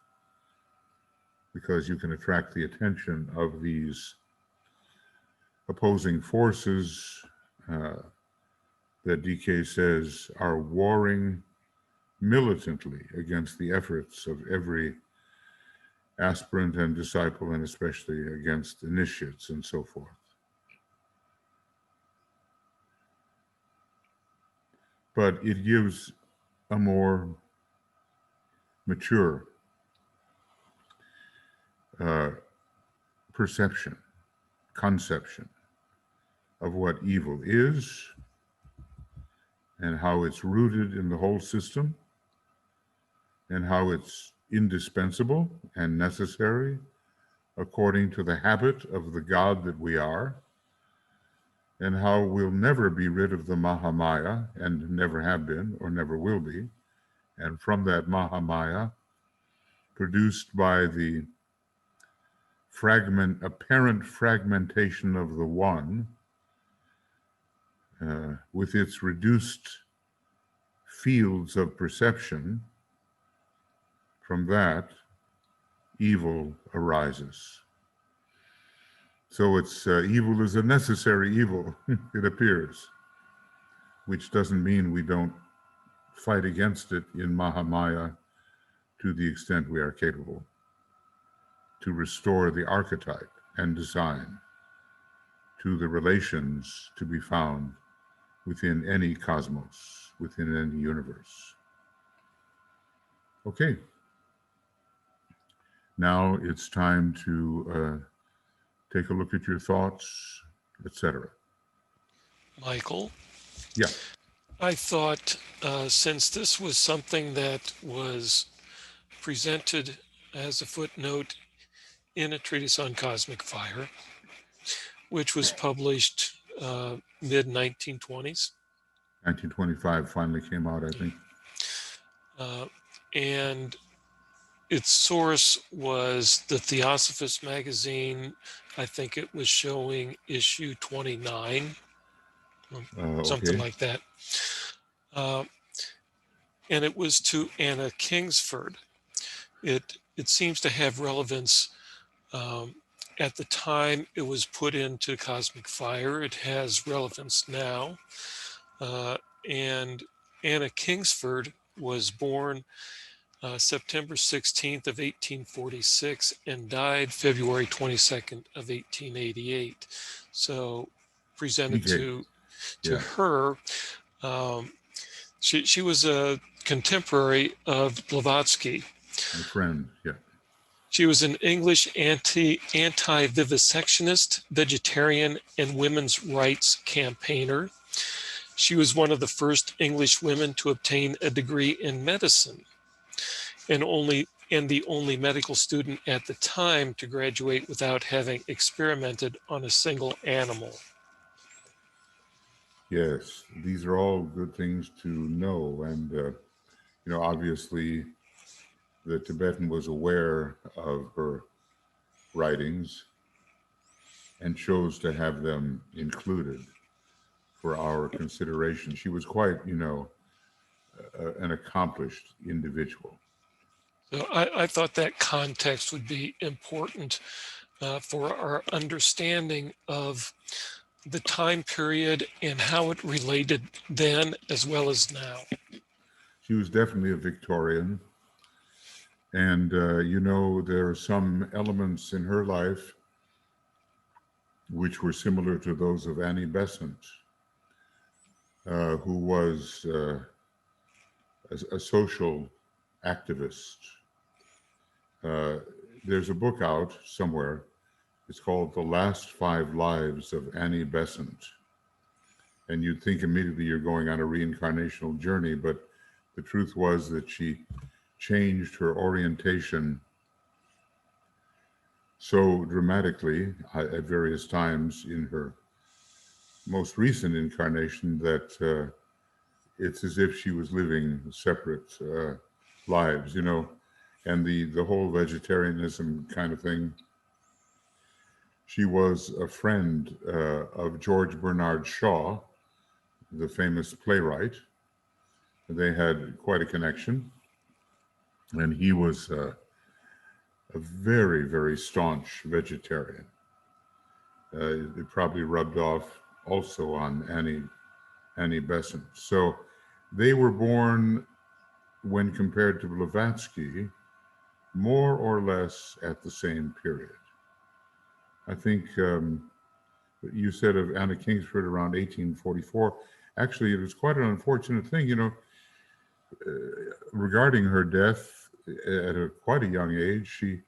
Because you can attract the attention of these opposing forces that DK says are warring militantly against the efforts of every aspirant and disciple, and especially against initiates and so forth. But it gives a more mature perception, conception of what evil is and how it's rooted in the whole system and how it's indispensable and necessary according to the habit of the God that we are, and how we'll never be rid of the Mahamaya, and never have been or never will be. And from that Mahamaya, produced by the apparent fragmentation of the one, with its reduced fields of perception, from that, evil arises. So it's evil is a necessary evil, it appears, which doesn't mean we don't fight against it in Mahamaya to the extent we are capable, to restore the archetype and design to the relations to be found within any cosmos, within any universe. Okay. Now it's time to take a look at your thoughts, etc. Michael? Yeah. I thought since this was something that was presented as a footnote in a treatise on cosmic fire, which was published mid-1920s. 1925 finally came out, I think. And its source was the Theosophist magazine. I think it was showing issue 29, something like that. And it was to Anna Kingsford. It seems to have relevance. At the time it was put into Cosmic Fire, it has relevance now. And Anna Kingsford was born September 16th of 1846 and died February 22nd of 1888. So presented to her, she was a contemporary of Blavatsky. My friend, yeah. She was an English anti-vivisectionist, vegetarian, and women's rights campaigner. She was one of the first English women to obtain a degree in medicine, and only and the only medical student at the time to graduate without having experimented on a single animal. Yes, these are all good things to know. And, obviously the Tibetan was aware of her writings and chose to have them included for our consideration. She was quite, an accomplished individual. So I thought that context would be important for our understanding of the time period and how it related then as well as now. She was definitely a Victorian. And, there are some elements in her life which were similar to those of Annie Besant, who was a social activist. Uh, there's a book out somewhere. It's called The Last 5 Lives of Annie Besant. And you'd think immediately you're going on a reincarnational journey, but the truth was that she changed her orientation so dramatically at various times in her most recent incarnation that it's as if she was living separate lives, and the whole vegetarianism kind of thing. She was a friend of George Bernard Shaw, the famous playwright. They had quite a connection, and he was a very, very staunch vegetarian. It probably rubbed off also on Annie Besant. So they were born, when compared to Blavatsky, more or less at the same period. I think you said of Anna Kingsford around 1844. Actually, it was quite an unfortunate thing, regarding her death at quite a young age. She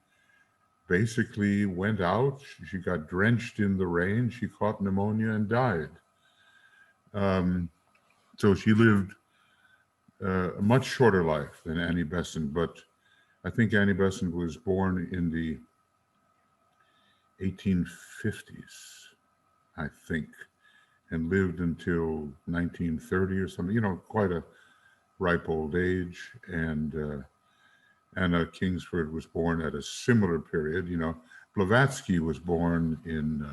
basically went out. She got drenched in the rain. She caught pneumonia and died. Um, so she lived a much shorter life than Annie Besant, but I think Annie Besant was born in the 1850s, I think, and lived until 1930 or something, quite a ripe old age. And Anna Kingsford was born at a similar period. Blavatsky was born in,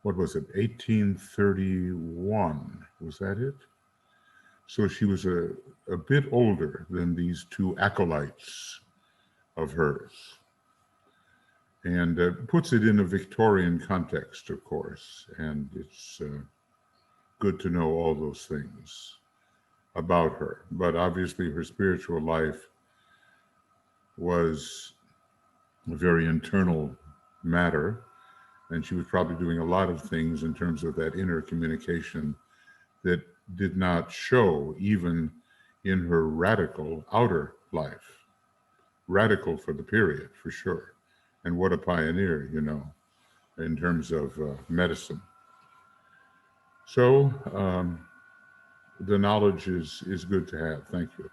what was it, 1831? Was that it? So she was a bit older than these two acolytes of hers. And puts it in a Victorian context, of course. And it's good to know all those things about her. But obviously, her spiritual life was a very internal matter. And she was probably doing a lot of things in terms of that inner communication that did not show even in her radical outer life. Radical for the period, for sure. And what a pioneer, in terms of medicine. So the knowledge is good to have. Thank you.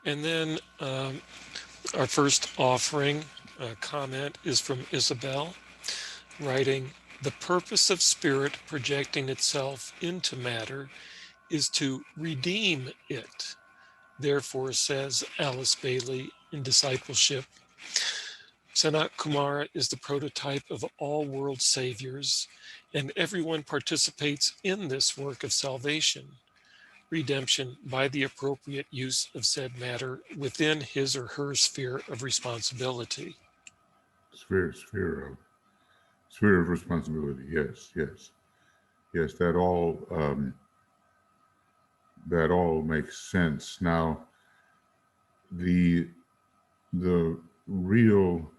And then our first offering comment is from Isabel, writing, "The purpose of spirit projecting itself into matter is to redeem it. Therefore, says Alice Bailey in Discipleship, Sanat Kumara is the prototype of all world saviors, and everyone participates in this work of salvation, redemption by the appropriate use of said matter within his or her sphere of responsibility." Sphere of responsibility. Yes, yes, yes. That all makes sense. Now, the real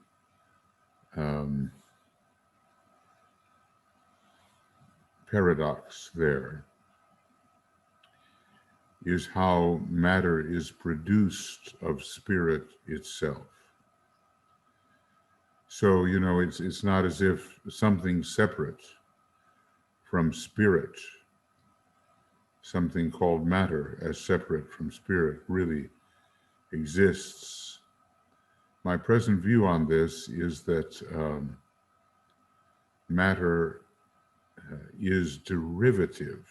paradox there is how matter is produced of spirit itself. So, it's not as if something separate from spirit, something called matter as separate from spirit, really exists. My present view on this is that matter is derivative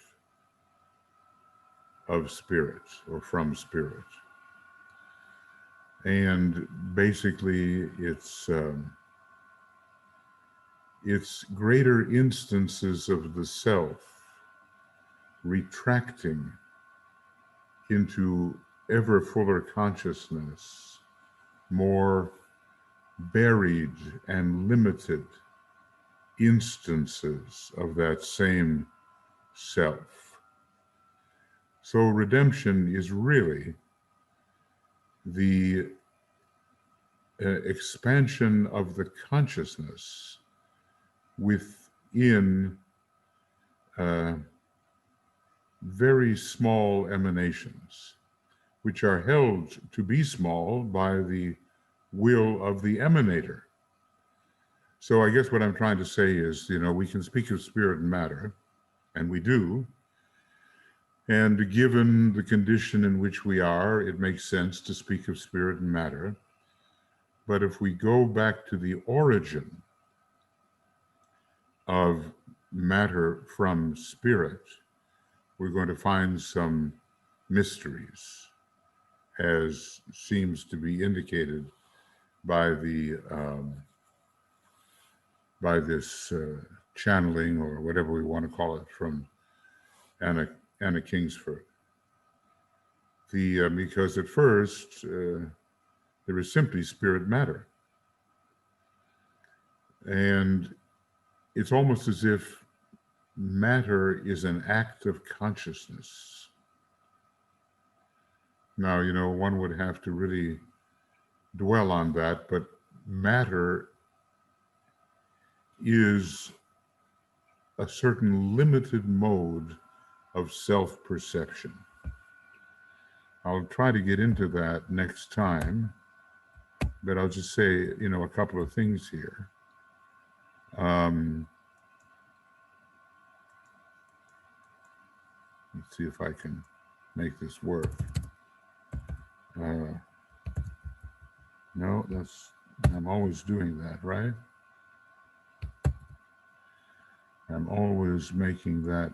of spirit or from spirit. And basically, it's greater instances of the self retracting into ever fuller consciousness, more buried and limited instances of that same self. So redemption is really the expansion of the consciousness within very small emanations, which are held to be small by the will of the emanator. So I guess what I'm trying to say is, we can speak of spirit and matter, and we do. And given the condition in which we are, it makes sense to speak of spirit and matter. But if we go back to the origin of matter from spirit, we're going to find some mysteries, as seems to be indicated by this channeling, or whatever we want to call it, from Anna Kingsford. Because at first there is simply spirit matter, and it's almost as if matter is an act of consciousness. Now, one would have to really dwell on that, but matter is a certain limited mode of self-perception. I'll try to get into that next time, but I'll just say, a couple of things here. Let's see if I can make this work. No, I'm always doing that, right? I'm always making that.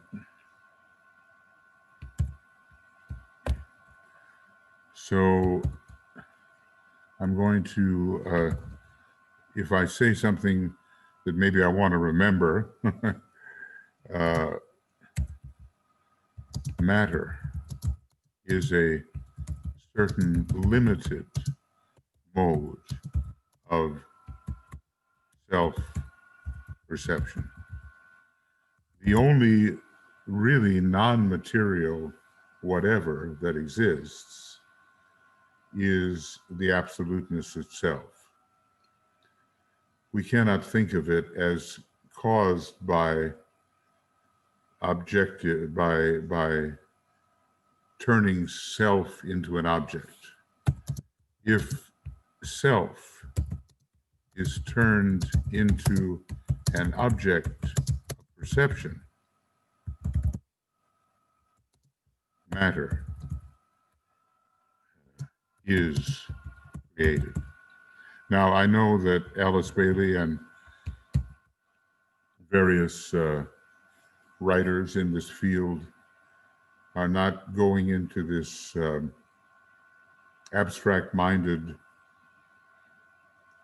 So I'm going to, if I say something that maybe I want to remember, matter is a certain limited mode of self-perception. The only really non-material whatever that exists is the absoluteness itself. We cannot think of it as caused by by turning self into an object. If self is turned into an object of perception, matter is created. Now, I know that Alice Bailey and various writers in this field are not going into this abstract-minded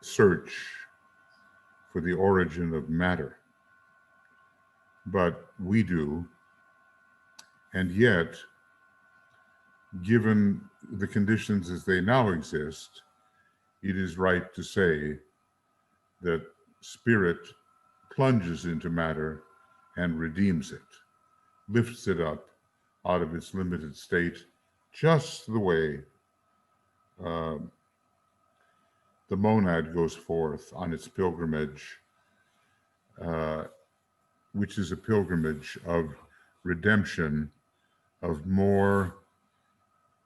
search for the origin of matter. But we do. And yet, given the conditions as they now exist, it is right to say that spirit plunges into matter and redeems it, lifts it up out of its limited state, just the way the monad goes forth on its pilgrimage, which is a pilgrimage of redemption of more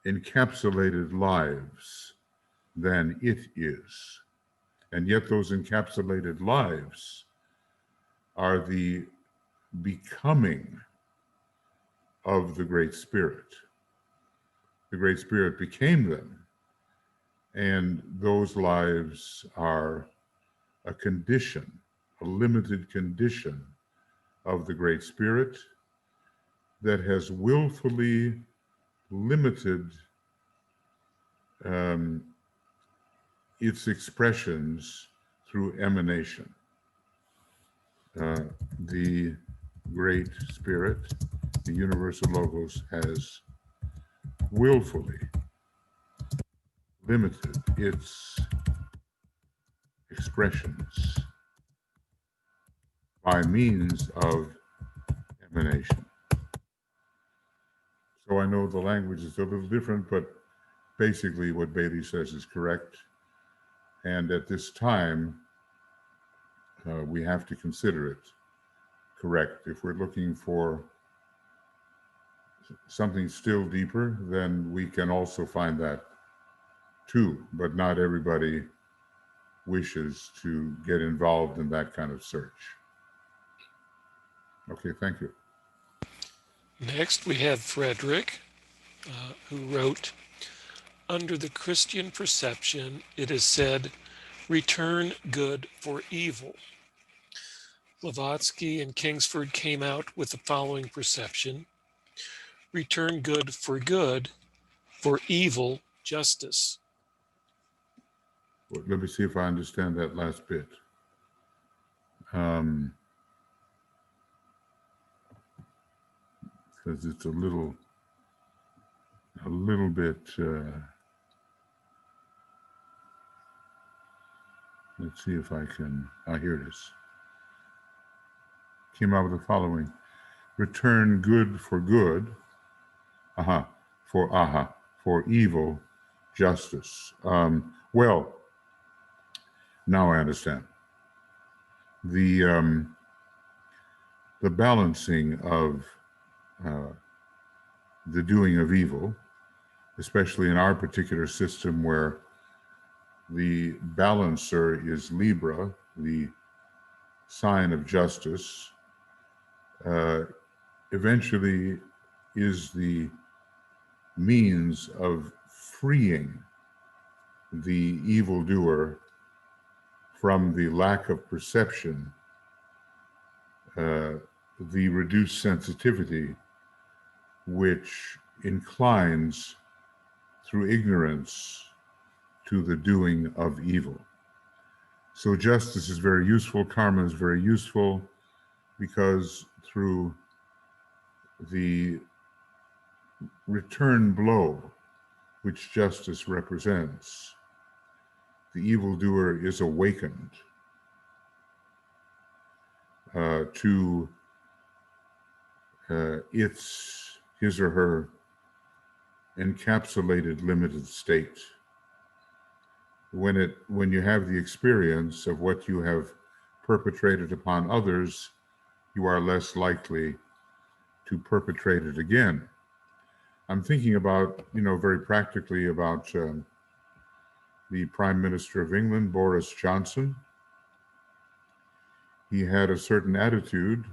encapsulated lives than it is. And yet those encapsulated lives are the becoming of the Great Spirit. The Great Spirit became them And those lives are a condition, a limited condition of the Great Spirit that has willfully limited um, its expressions through emanation. The Great Spirit, the universal Logos, has willfully limited its expressions by means of emanation. So I know the language is a little different, but basically what Bailey says is correct. And at this time, we have to consider it correct. If we're looking for something still deeper, then we can also find that too. But not everybody wishes to get involved in that kind of search. Okay, thank you. Next, we have Frederick, who wrote, under the Christian perception, it is said, return good for evil. Blavatsky and Kingsford came out with the following perception, return good, for evil justice. Well, let me see if I understand that last bit. Because it's a little bit, let's see if I can, here it is. Came out with the following, return good, for evil justice. Well, now I understand. The balancing of the doing of evil, especially in our particular system where the balancer is Libra, the sign of justice, eventually is the means of freeing the evildoer from the lack of perception, the reduced sensitivity, which inclines through ignorance to the doing of evil. So justice is very useful, karma is very useful, because through the return blow, which justice represents, the evildoer is awakened to his or her encapsulated limited state. When you have the experience of what you have perpetrated upon others, you are less likely to perpetrate it again. I'm thinking about, very practically about the Prime Minister of England, Boris Johnson. He had a certain attitude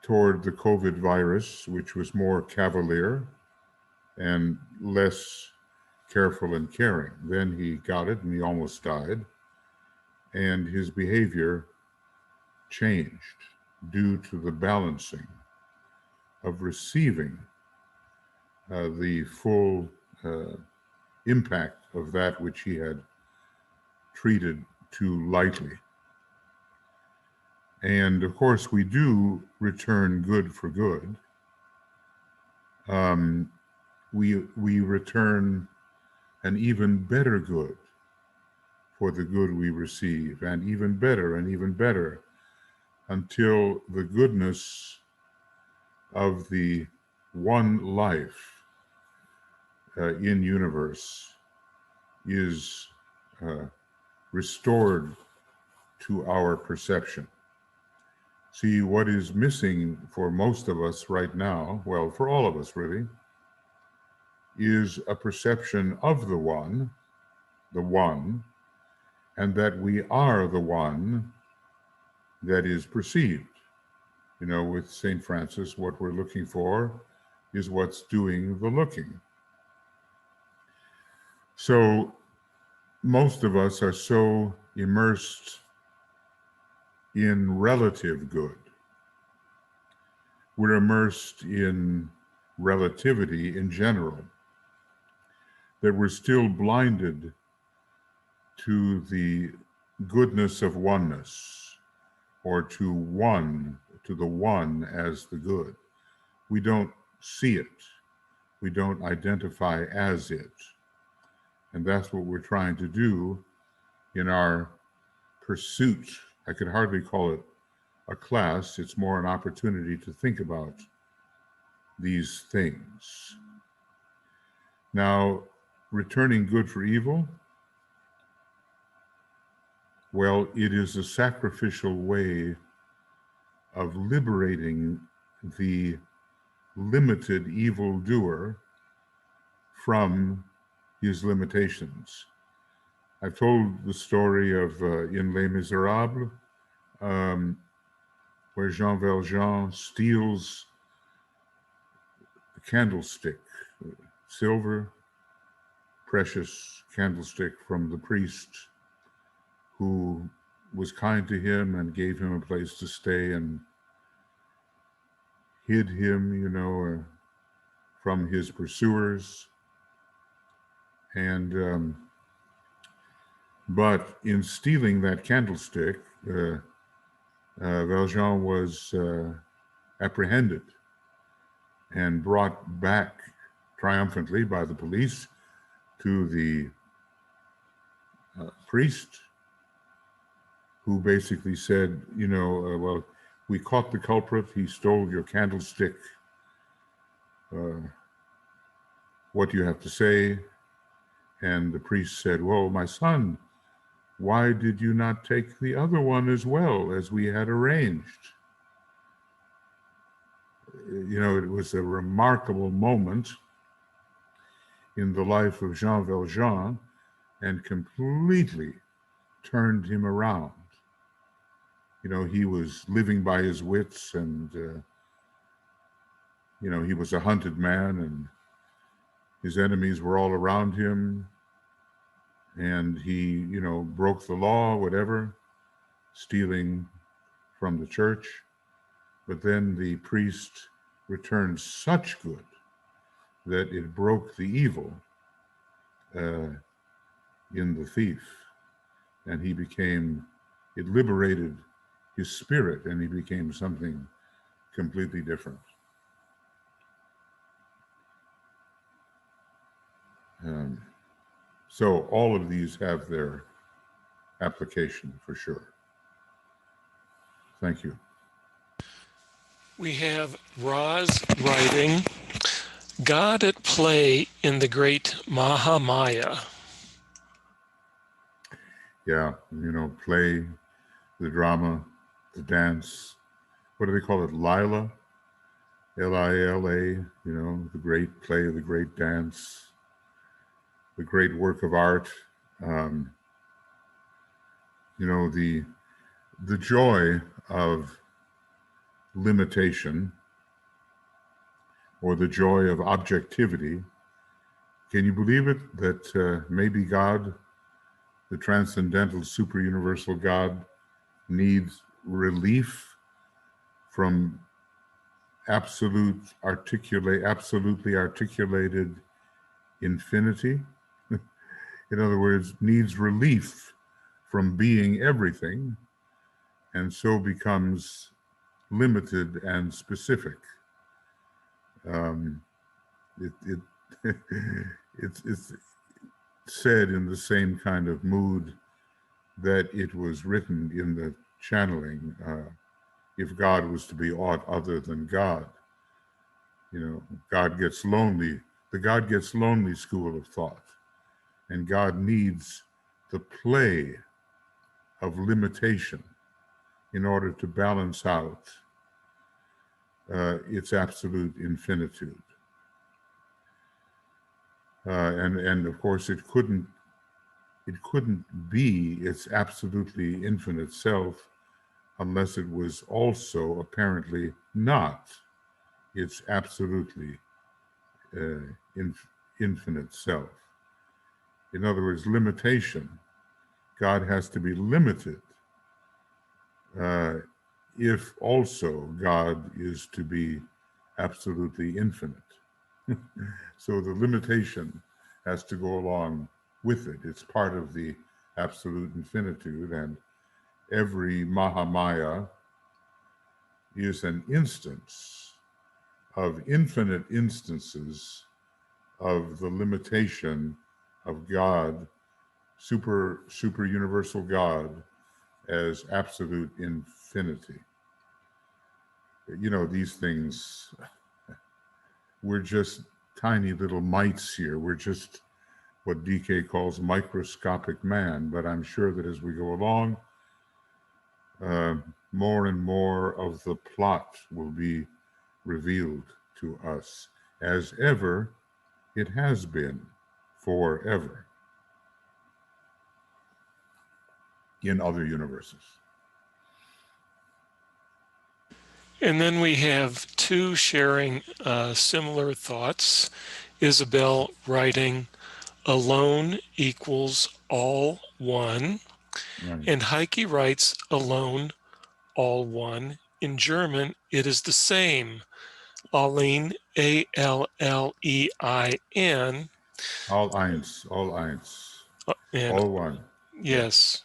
toward the COVID virus, which was more cavalier and less careful and caring. Then he got it and he almost died. And his behavior changed due to the balancing of receiving the full impact of that which he had treated too lightly. And of course, we do return good for good. We return an even better good for the good we receive, and even better, until the goodness of the one life in universe is restored to our perception. See, what is missing for most of us right now, well, for all of us really, is a perception of the one, and that we are the one that is perceived. With St. Francis, what we're looking for is what's doing the looking. So most of us are so immersed in relative good. We're immersed in relativity in general, that we're still blinded to the goodness of oneness, or to the one as the good. We don't see it. We don't identify as it. And that's what we're trying to do in our pursuit. I could hardly call it a class. It's more an opportunity to think about these things. Now, returning good for evil, well, it is a sacrificial way of liberating the limited evildoer from his limitations. I've told the story of in Les Miserables, um, where Jean Valjean steals a candlestick, silver, precious candlestick from the priest who was kind to him and gave him a place to stay and hid him, from his pursuers. And but in stealing that candlestick, Valjean was apprehended and brought back triumphantly by the police to the priest, who basically said, well, we caught the culprit. He stole your candlestick. What do you have to say? And the priest said, well, my son, why did you not take the other one as well, as we had arranged? It was a remarkable moment in the life of Jean Valjean and completely turned him around. He was living by his wits, and, he was a hunted man, and his enemies were all around him. And he, broke the law, whatever, stealing from the church. But then the priest returned such good that it broke the evil in the thief. And it liberated his spirit, and he became something completely different. So all of these have their application for sure. Thank you. We have Roz writing, God at play in the great Mahamaya. Yeah, play, the drama, the dance. What do they call it? Lila? Lila, the great play, the great dance, the great work of art. The joy of limitation, or the joy of objectivity. Can you believe it that maybe God, the transcendental super universal God, needs relief from absolutely articulated infinity? In other words, needs relief from being everything, and so becomes limited and specific. It's said in the same kind of mood that it was written in the channeling. If God was to be aught other than God, God gets lonely. The God gets lonely school of thought, and God needs the play of limitation in order to balance out its absolute infinitude. And of course, it couldn't be its absolutely infinite self unless it was also apparently not its absolutely infinite self. In other words, limitation. God has to be limited uh, if also God is to be absolutely infinite. So the limitation has to go along with it. It's part of the absolute infinitude, and every Mahamaya is an instance of infinite instances of the limitation of God, super universal God, as absolute infinity. You know, these things, we're just tiny little mites here. We're just what DK calls microscopic man. But I'm sure that as we go along, uh, more and more of the plot will be revealed to us, as ever it has been forever in other universes. And then we have two sharing similar thoughts. Isabel writing, alone equals all one. Right. And Heike writes, alone, all one. In German, it is the same. Allein, Allein, All eins, all eins, and all one. Yeah, yes.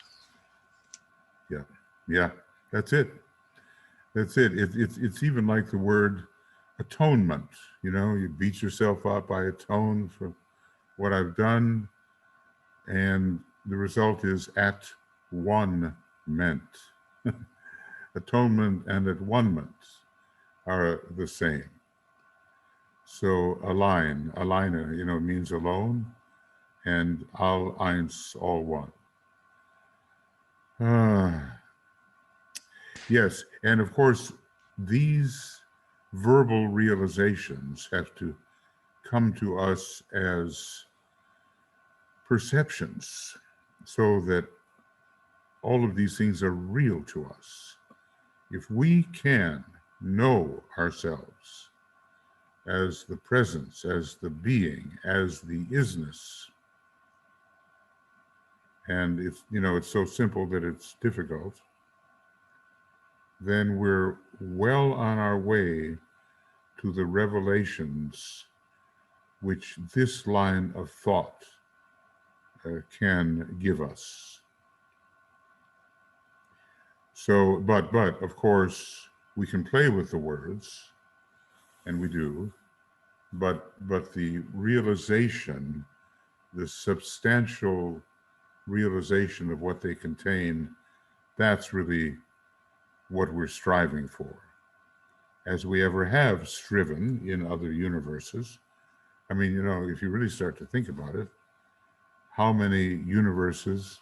yeah, yeah. That's it. That's it. It's even like the word atonement. You know, you beat yourself up, I atone for what I've done, and the result is at one meant. Atonement and at one meant are the same. So aligner, you know, means alone, and all eins, all one. Ah, yes, and of course, these verbal realizations have to come to us as perceptions so that all of these things are real to us. If we can know ourselves as the presence, as the being, as the isness, and it's, you know, it's so simple that it's difficult, then we're well on our way to the revelations which this line of thought can give us. So, but of course, we can play with the words, and we do. But the realization, the substantial realization of what they contain, that's really what we're striving for. As we ever have striven in other universes. I mean, you know, if you really start to think about it, how many universes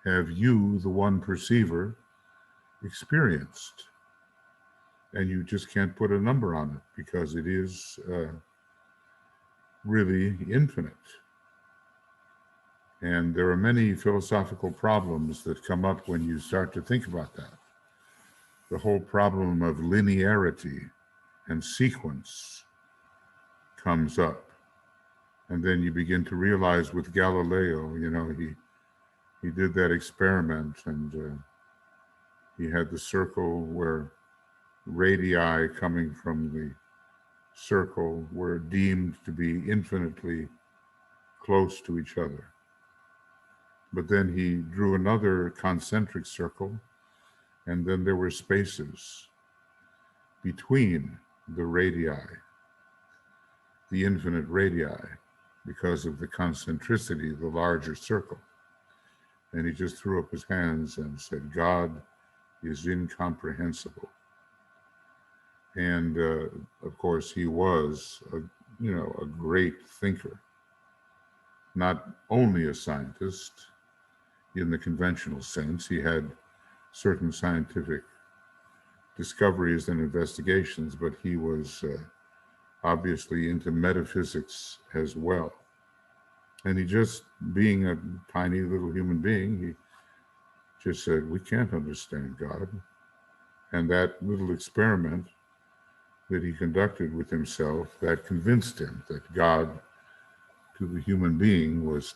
have you, the one perceiver, experienced? And you just can't put a number on it because it is really infinite. And there are many philosophical problems that come up when you start to think about that. The whole problem of linearity and sequence comes up. And then you begin to realize with Galileo, you know, he did that experiment, and he had the circle where radii coming from the circle were deemed to be infinitely close to each other. But then he drew another concentric circle, and then there were spaces between the radii, the infinite radii, because of the concentricity of the larger circle. And he just threw up his hands and said, God is incomprehensible. And of course, he was, a great thinker, not only a scientist in the conventional sense. He had certain scientific discoveries and investigations, but he was obviously into metaphysics as well. And he just, being a tiny little human being, he just said, we can't understand God. And that little experiment that he conducted with himself, that convinced him that God to the human being was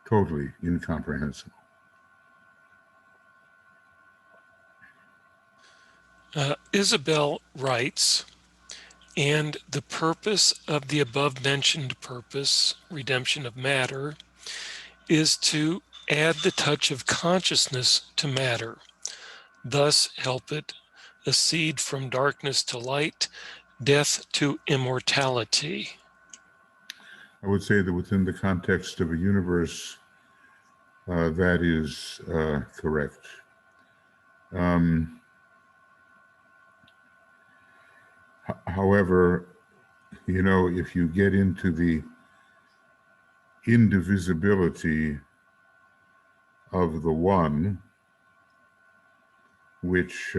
totally incomprehensible. Isabel writes, and the purpose of the above mentioned purpose, redemption of matter, is to add the touch of consciousness to matter, thus help it accede from darkness to light, death to immortality. I would say that within the context of a universe, that is correct. However, if you get into the indivisibility of the one, which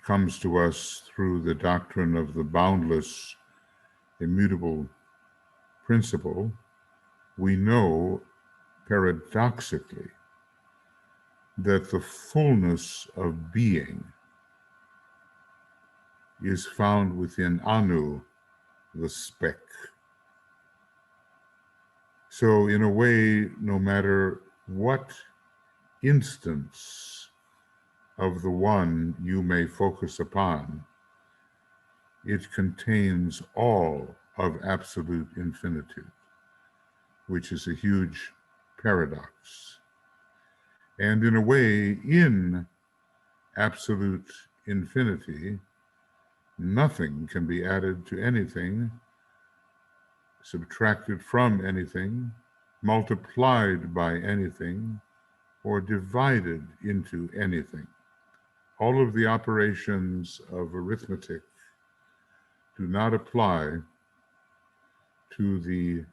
comes to us through the doctrine of the boundless, immutable principle, we know paradoxically that the fullness of being is found within Anu, the speck. So in a way, no matter what instance of the one you may focus upon, it contains all of absolute infinitude, which is a huge paradox. And in a way, in absolute infinity, nothing can be added to anything, subtracted from anything, multiplied by anything, or divided into anything. All of the operations of arithmetic do not apply to the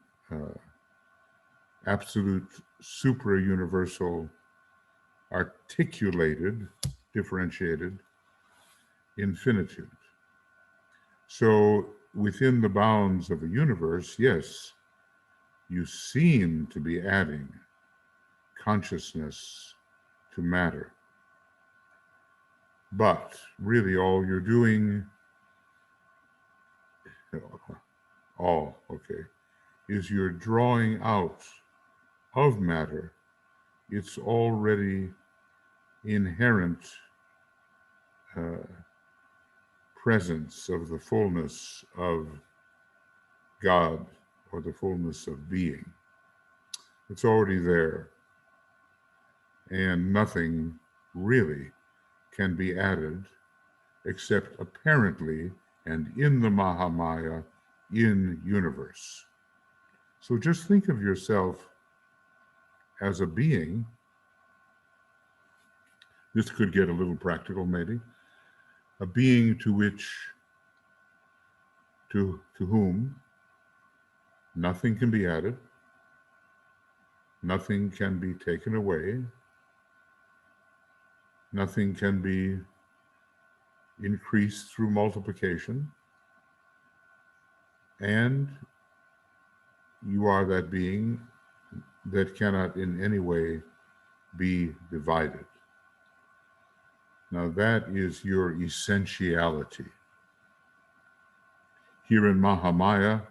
absolute supra-universal, articulated, differentiated infinitude. So within the bounds of a universe, yes, you seem to be adding consciousness to matter. But really all you're doing, is you're drawing out of matter its already inherent presence of the fullness of God or the fullness of being. It's already there, and nothing really can be added except apparently and in the Mahamaya, in universe. So just think of yourself as a being. This could get a little practical maybe. A being to whom nothing can be added, nothing can be taken away, nothing can be increased through multiplication, and you are that being that cannot in any way be divided. Now that is your essentiality. Here in Mahamaya,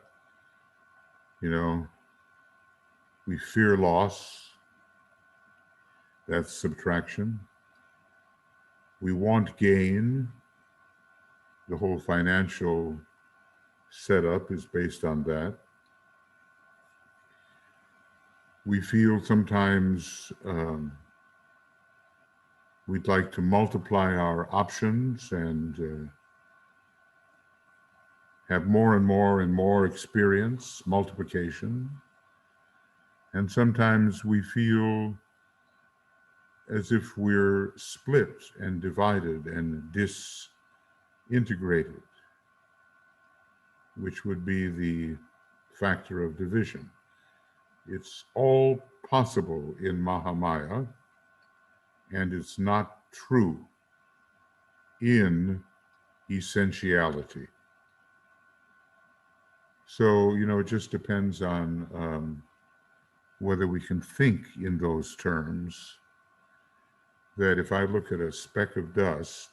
we fear loss. That's subtraction. We want gain. The whole financial setup is based on that. We feel sometimes we'd like to multiply our options and have more and more and more experience, multiplication. And sometimes we feel as if we're split and divided and disintegrated, which would be the factor of division. It's all possible in Mahamaya, and it's not true in essentiality. So, it just depends on whether we can think in those terms, that if I look at a speck of dust,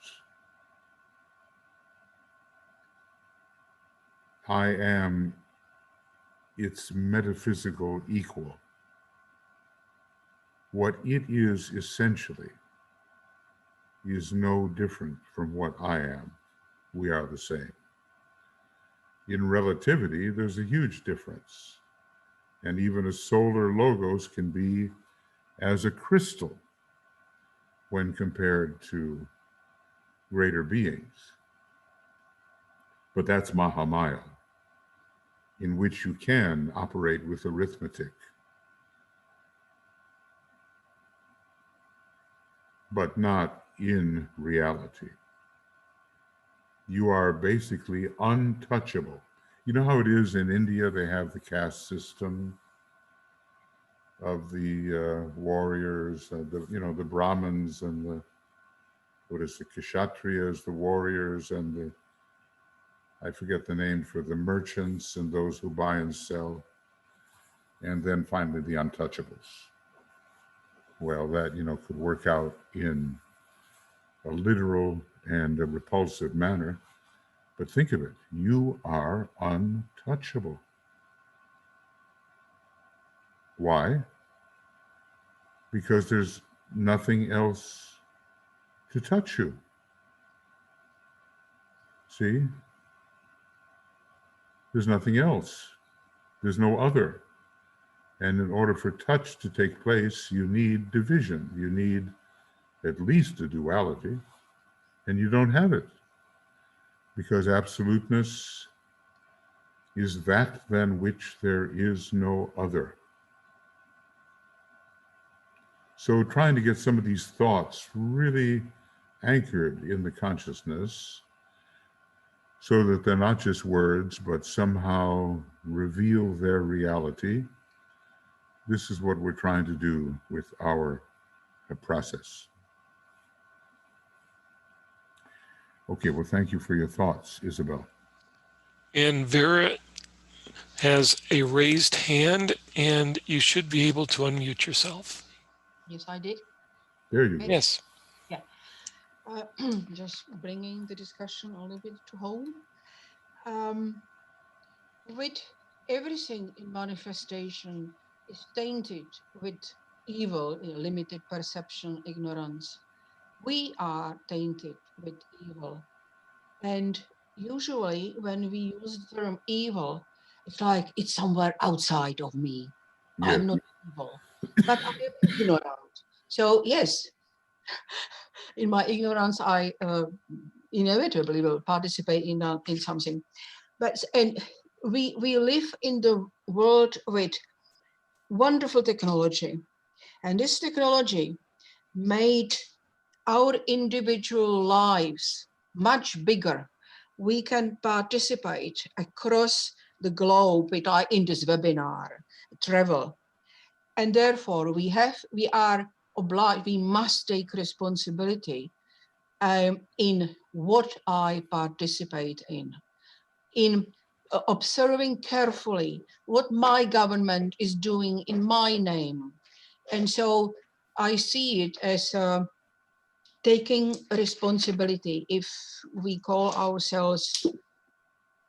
I am its metaphysical equal. What it is essentially is no different from what I am. We are the same. In relativity, there's a huge difference. And even a solar logos can be as a crystal when compared to greater beings. But that's Mahamaya, in which you can operate with arithmetic, but not in reality. You are basically untouchable. You know how it is in India, they have the caste system of the warriors, the Brahmins and the, what is the Kshatriyas, the warriors, and the, I forget the name for the merchants and those who buy and sell, and then finally the untouchables. Well, that, could work out in a literal and a repulsive manner, but think of it, you are untouchable. Why? Because there's nothing else to touch you. See? There's nothing else. There's no other. And in order for touch to take place, you need division. You need at least a duality, and you don't have it. Because absoluteness is that than which there is no other. So trying to get some of these thoughts really anchored in the consciousness so that they're not just words, but somehow reveal their reality. This is what we're trying to do with our process. Okay, well, thank you for your thoughts, Isabel. And Vera has a raised hand, and you should be able to unmute yourself. Yes, I did. There you go. Yes. Yeah. Just bringing the discussion a little bit to home. With everything in manifestation is tainted with evil, limited perception, ignorance. We are tainted with evil. And usually when we use the term evil, it's like it's somewhere outside of me. Yes. I'm not evil, but I am ignorant. So yes, in my ignorance, I inevitably will participate in something. And we live in the world with wonderful technology, and this technology made our individual lives much bigger. We can participate across the globe in this webinar, travel, and therefore we are obliged. We must take responsibility in what I participate in observing carefully what my government is doing in my name. And so I see it as taking responsibility. If we call ourselves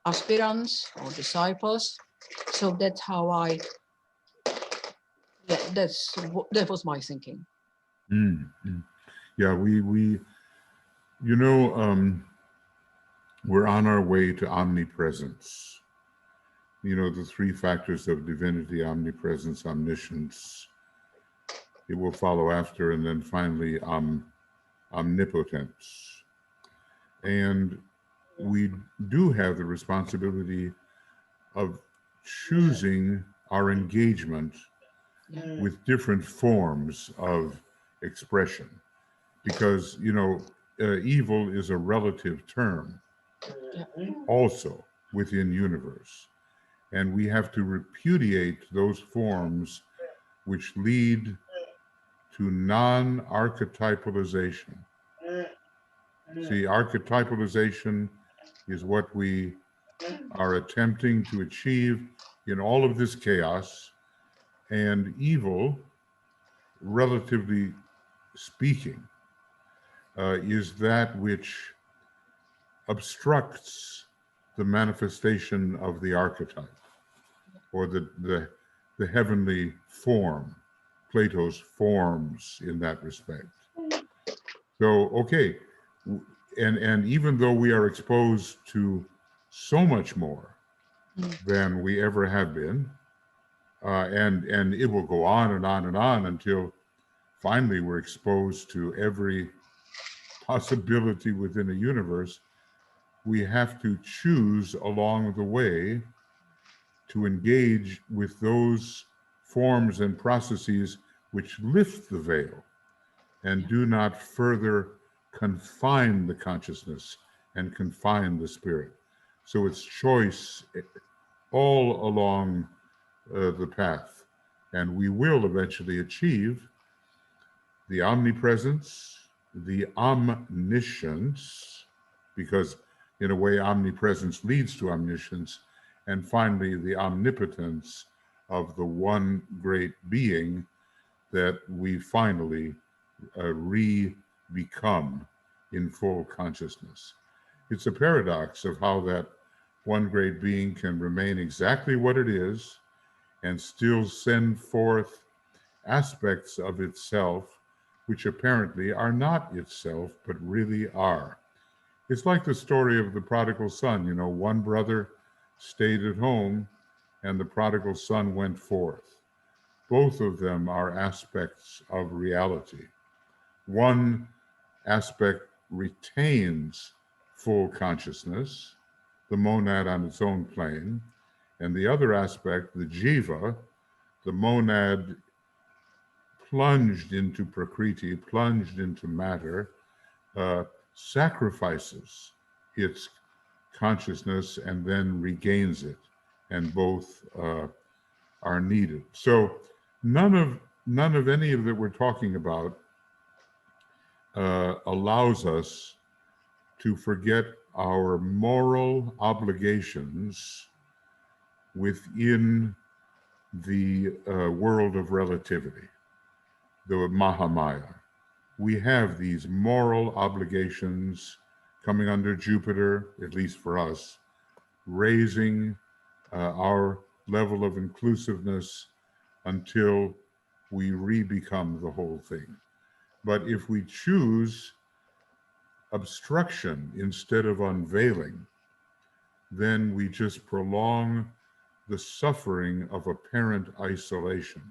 aspirants or disciples, so that's how that was my thinking. Mm-hmm. Yeah, we're on our way to omnipresence. The three factors of divinity: omnipresence, omniscience. It will follow after, and then finally omnipotence. And we do have the responsibility of choosing our engagement with different forms of expression, because evil is a relative term also within universe, and we have to repudiate those forms which lead to non-archetypalization. See, archetypalization is what we are attempting to achieve in all of this chaos, and evil, relatively speaking, is that which obstructs the manifestation of the archetype. or the heavenly form, Plato's forms in that respect. So, okay, and even though we are exposed to so much more than we ever have been, and it will go on and on and on until finally we're exposed to every possibility within a universe, we have to choose along the way to engage with those forms and processes which lift the veil and do not further confine the consciousness and confine the spirit. So it's choice all along the path. And we will eventually achieve the omnipresence, the omniscience, because in a way omnipresence leads to omniscience, and finally the omnipotence of the one great being that we finally re-become in full consciousness. It's a paradox of how that one great being can remain exactly what it is and still send forth aspects of itself which apparently are not itself, but really are. It's like the story of the prodigal son. You know, one brother stayed at home and the prodigal son went forth. Both of them are aspects of reality. One aspect retains full consciousness, the monad on its own plane, and the other aspect, the jiva, the monad plunged into prakriti, plunged into matter, sacrifices its consciousness and then regains it, and both are needed. So none of any of that we're talking about allows us to forget our moral obligations within the world of relativity, the Mahamaya. We have these moral obligations coming under Jupiter, at least for us, raising our level of inclusiveness until we re-become the whole thing. But if we choose obstruction instead of unveiling, then we just prolong the suffering of apparent isolation.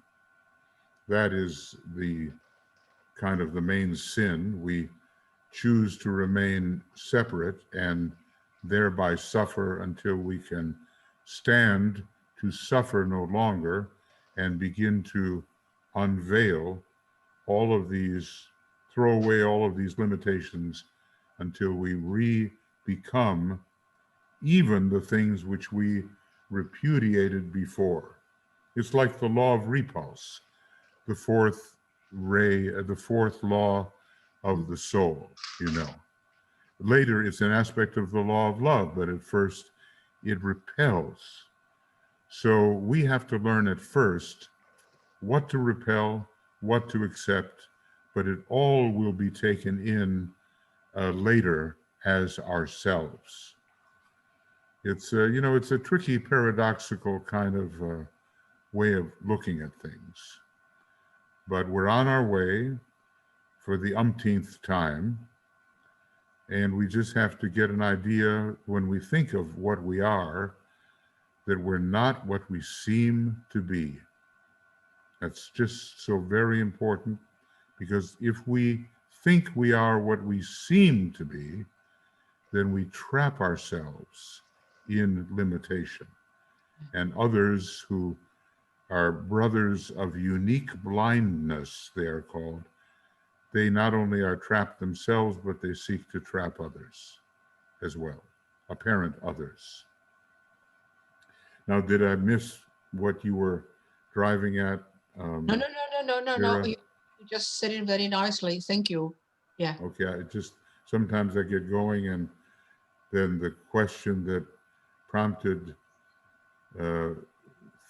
That is the kind of the main sin. We choose to remain separate and thereby suffer until we can stand to suffer no longer and begin to unveil all of these, throw away all of these limitations until we re-become even the things which we repudiated before. It's like the law of repulse, the fourth the fourth law of the soul, you know. Later, it's an aspect of the law of love, but at first it repels. So we have to learn at first what to repel, what to accept, but it all will be taken in later as ourselves. It's you know, it's a tricky, paradoxical kind of way of looking at things. But we're on our way for the umpteenth time, and we just have to get an idea when we think of what we are, that we're not what we seem to be. That's just so very important, because if we think we are what we seem to be, then we trap ourselves in limitation. And others who are brothers of unique blindness, they are called, they not only are trapped themselves, but they seek to trap others as well, apparent others. Now, did I miss what you were driving at? No. You just said it very nicely. Thank you. Yeah. Okay, I just, sometimes I get going and then the question that prompted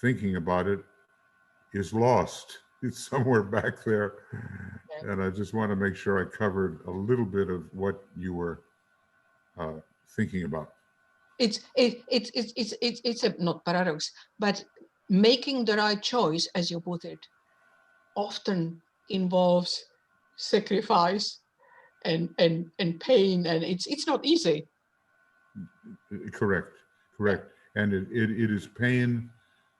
thinking about it is lost. It's somewhere back there. Okay. And I just want to make sure I covered a little bit of what you were thinking about. It's a not paradox, but making the right choice, as you put it, often involves sacrifice and pain, and it's not easy. Correct, correct. And it is pain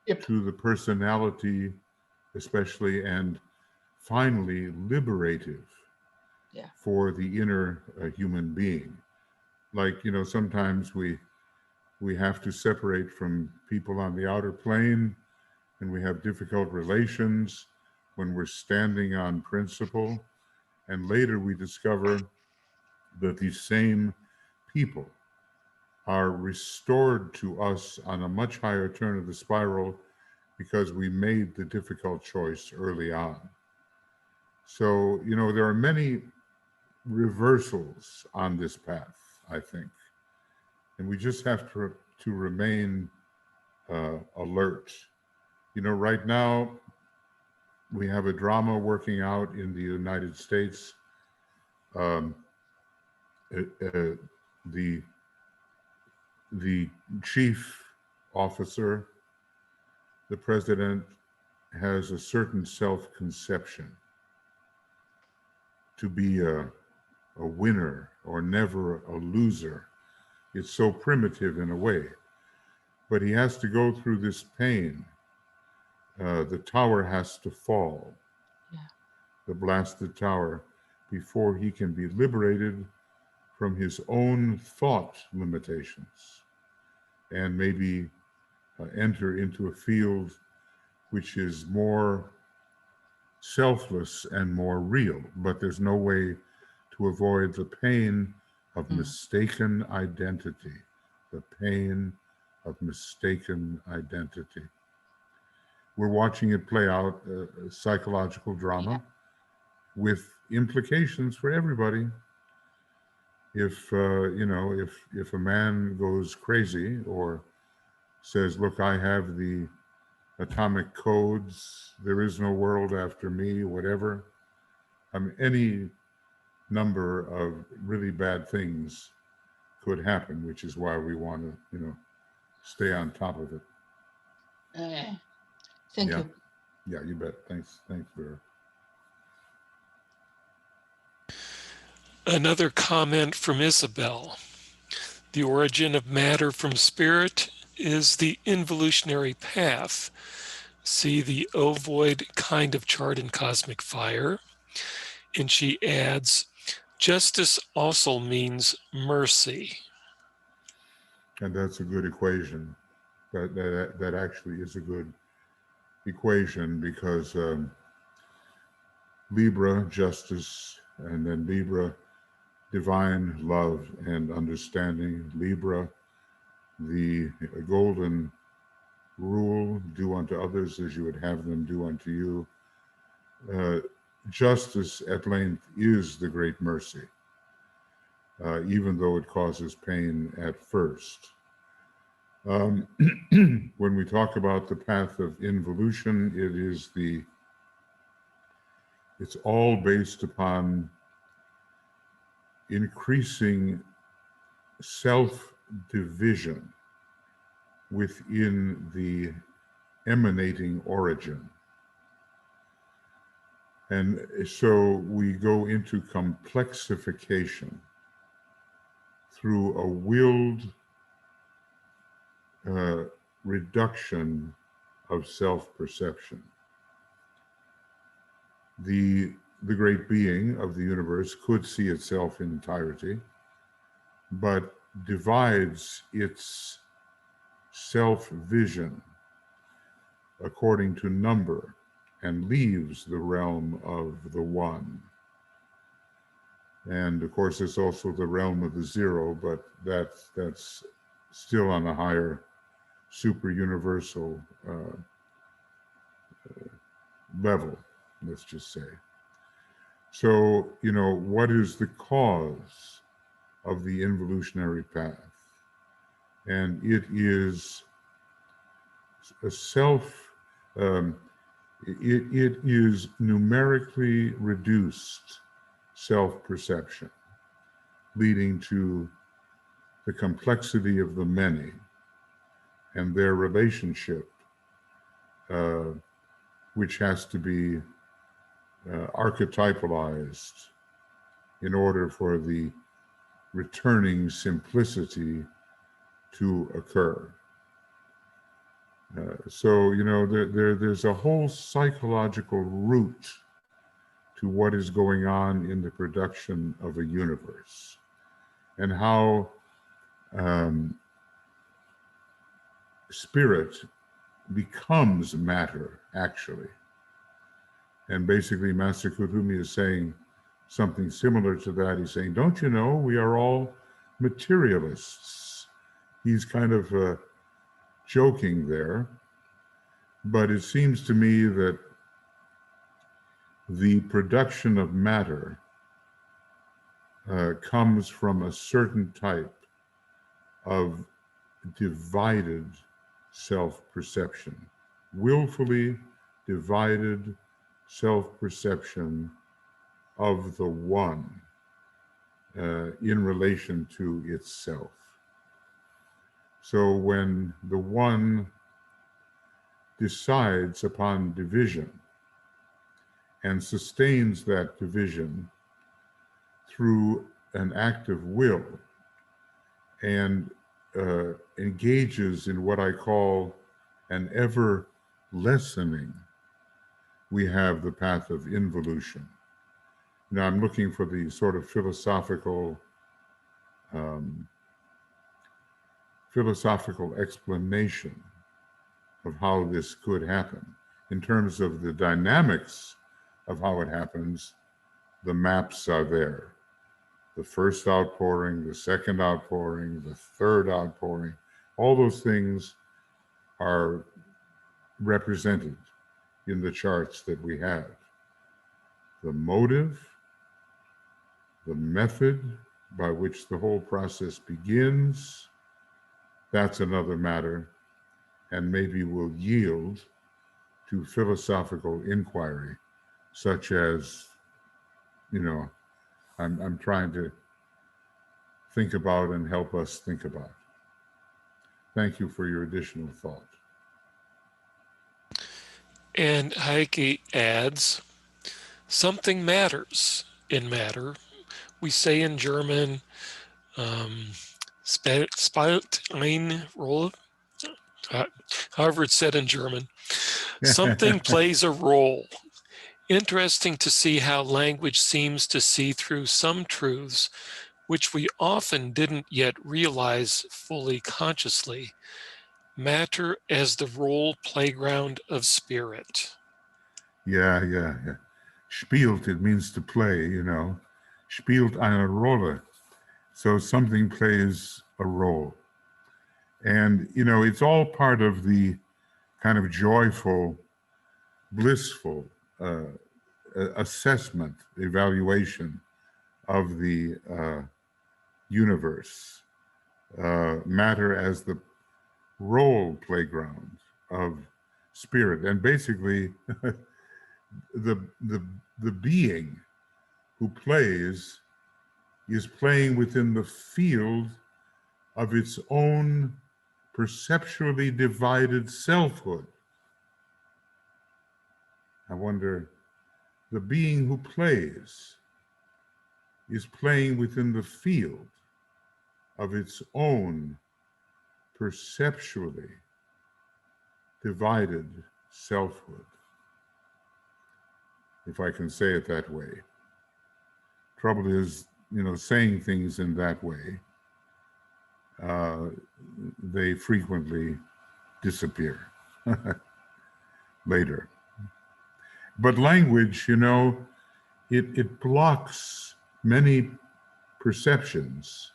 Yep. to the personality, especially, and finally liberative Yeah. for the inner human being. Like, you know, sometimes we have to separate from people on the outer plane, and we have difficult relations when we're standing on principle. And later we discover that these same people are restored to us on a much higher turn of the spiral because we made the difficult choice early on. So, you know, there are many reversals on this path, I think. And we just have to remain alert. You know, right now we have a drama working out in the United States. Um, the the chief officer, the president, has a certain self-conception to be a winner or never a loser. It's so primitive in a way, but he has to go through this pain. The tower has to fall, Yeah. the blasted tower, before he can be liberated from his own thought limitations and maybe enter into a field which is more selfless and more real. But there's no way to avoid the pain of mistaken identity, the pain of mistaken identity. We're watching it play out, a psychological drama with implications for everybody. If you know, if a man goes crazy or says, "Look, I have the atomic codes. There is no world after me," whatever. I mean, any number of really bad things could happen, which is why we want to, you know, stay on top of it. Thank Yeah. you. Yeah, you bet. Thanks, Vera. Another comment from Isabel. The origin of matter from spirit is the involutionary path. See the ovoid kind of chart in Cosmic Fire. And she adds, justice also means mercy. And that's a good equation. That actually is a good equation because Libra, justice, and then Libra, divine love and understanding. Libra, the golden rule, do unto others as you would have them do unto you. Justice at length is the great mercy, even though it causes pain at first. When we talk about the path of involution, it's all based upon increasing self-division within the emanating origin. And so we go into complexification through a willed reduction of self-perception. The great being of the universe could see itself in entirety, but divides its self-vision according to number and leaves the realm of the one. And of course, it's also the realm of the zero, but that's still on a higher super universal level, let's just say. So, you know, what is the cause of the involutionary path? And it is a it is numerically reduced self-perception, leading to the complexity of the many and their relationship which has to be archetypalized in order for the returning simplicity to occur. So, you know, there's a whole psychological root to what is going on in the production of a universe, and how spirit becomes matter, actually. And basically, Master Kuthumi is saying something similar to that. He's saying, don't you know, we are all materialists. He's kind of joking there, but it seems to me that the production of matter comes from a certain type of divided self-perception, willfully divided self-perception of the one in relation to itself. So when the one decides upon division and sustains that division through an act of will and engages in what I call an ever lessening, we have the path of involution. Now I'm looking for the sort of philosophical explanation of how this could happen. In terms of the dynamics of how it happens, the maps are there. The first outpouring, the second outpouring, the third outpouring, all those things are represented in the charts that we have. The motive, the method by which the whole process begins, that's another matter, and maybe will yield to philosophical inquiry, such as, you know, I'm trying to think about and help us think about. Thank you for your additional thought. And Heike adds, something matters in matter. We say in German, spielt eine Rolle, however it's said in German. Something plays a role. Interesting to see how language seems to see through some truths which we often didn't yet realize fully consciously. Matter as the role playground of spirit. Yeah. Spielt, it means to play, you know. Spielt eine Rolle. So something plays a role. And, you know, it's all part of the kind of joyful, blissful assessment, evaluation of the universe. Matter as the role playground of spirit. And basically, the being who plays is playing within the field of its own perceptually divided selfhood. I wonder, the being who plays is playing within the field of its own perceptually divided selfhood, if I can say it that way. Trouble is, you know, saying things in that way, they frequently disappear later. But language, you know, it blocks many perceptions,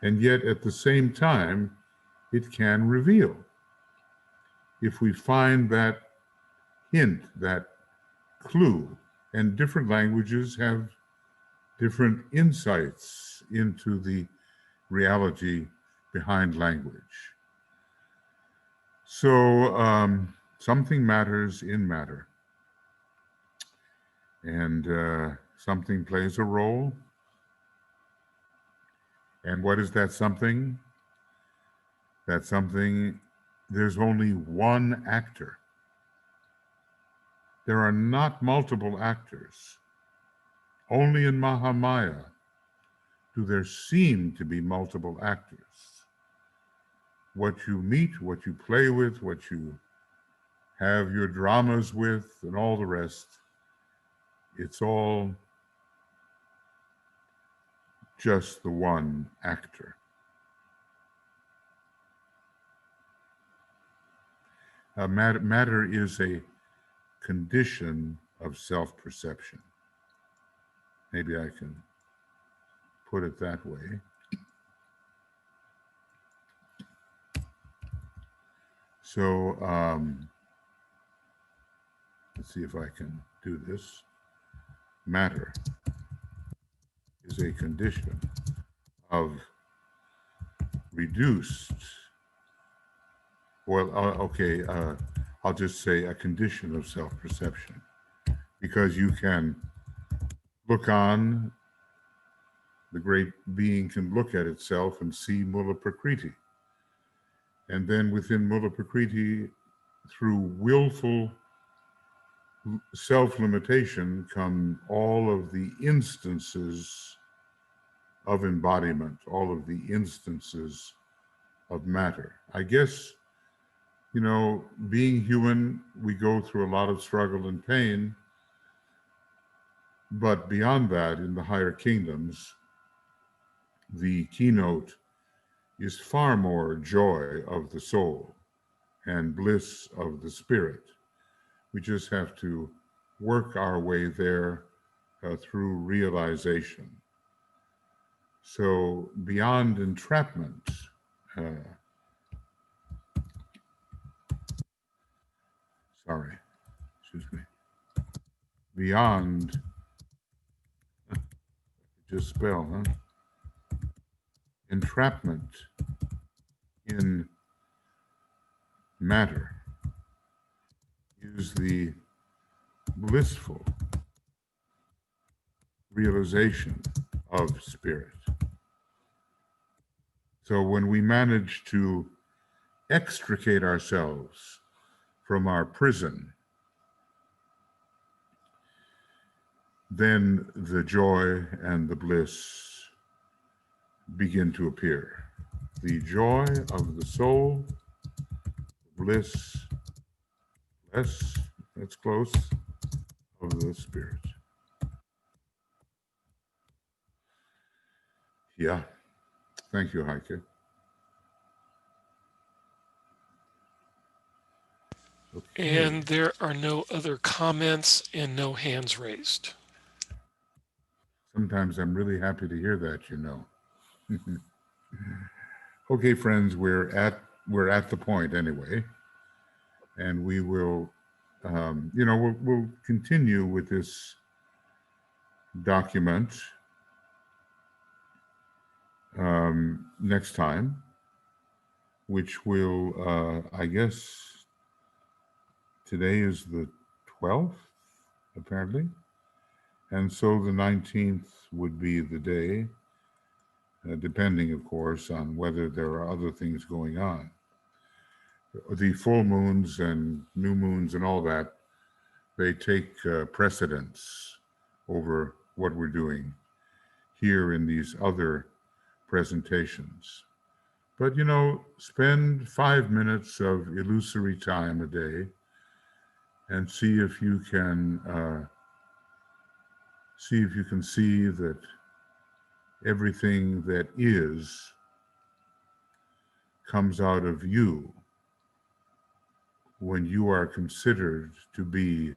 and yet at the same time, it can reveal. If we find that hint, that clue, and different languages have different insights into the reality behind language. So something matters in matter. And something plays a role. And what is that something? That something, there's only one actor. there are not multiple actors. Only in Mahamaya do there seem to be multiple actors. What you meet, what you play with, what you have your dramas with, and all the rest, it's all just the one actor. Matter is a condition of self-perception. Maybe I can put it that way. So let's see if I can do this. Matter is a condition of reduced, well, okay, I'll just say a condition of self-perception, because you can look on, the great being can look at itself and see Mula Prakriti. And then within Mula Prakriti, through willful self-limitation, come all of the instances of embodiment, all of the instances of matter. I guess, you know, being human, we go through a lot of struggle and pain, but beyond that, in the higher kingdoms, the keynote is far more joy of the soul and bliss of the spirit. We just have to work our way there through realization. So beyond entrapment, beyond, just spell, huh? Entrapment in matter is the blissful realization of spirit. So when we manage to extricate ourselves from our prison, then the joy and the bliss begin to appear. The joy of the soul, bliss, that's close, of the spirit. Yeah. Thank you, Heike. Okay. And there are no other comments and no hands raised. Sometimes I'm really happy to hear that, you know. Okay, friends, we're at the point anyway, and we will, you know, we'll continue with this document next time, which will, I guess, today is the 12th, apparently. And so the 19th would be the day, depending, of course, on whether there are other things going on. The full moons and new moons and all that, they take precedence over what we're doing here in these other presentations. But, you know, spend 5 minutes of illusory time a day and see if you can see that everything that is comes out of you when you are considered to be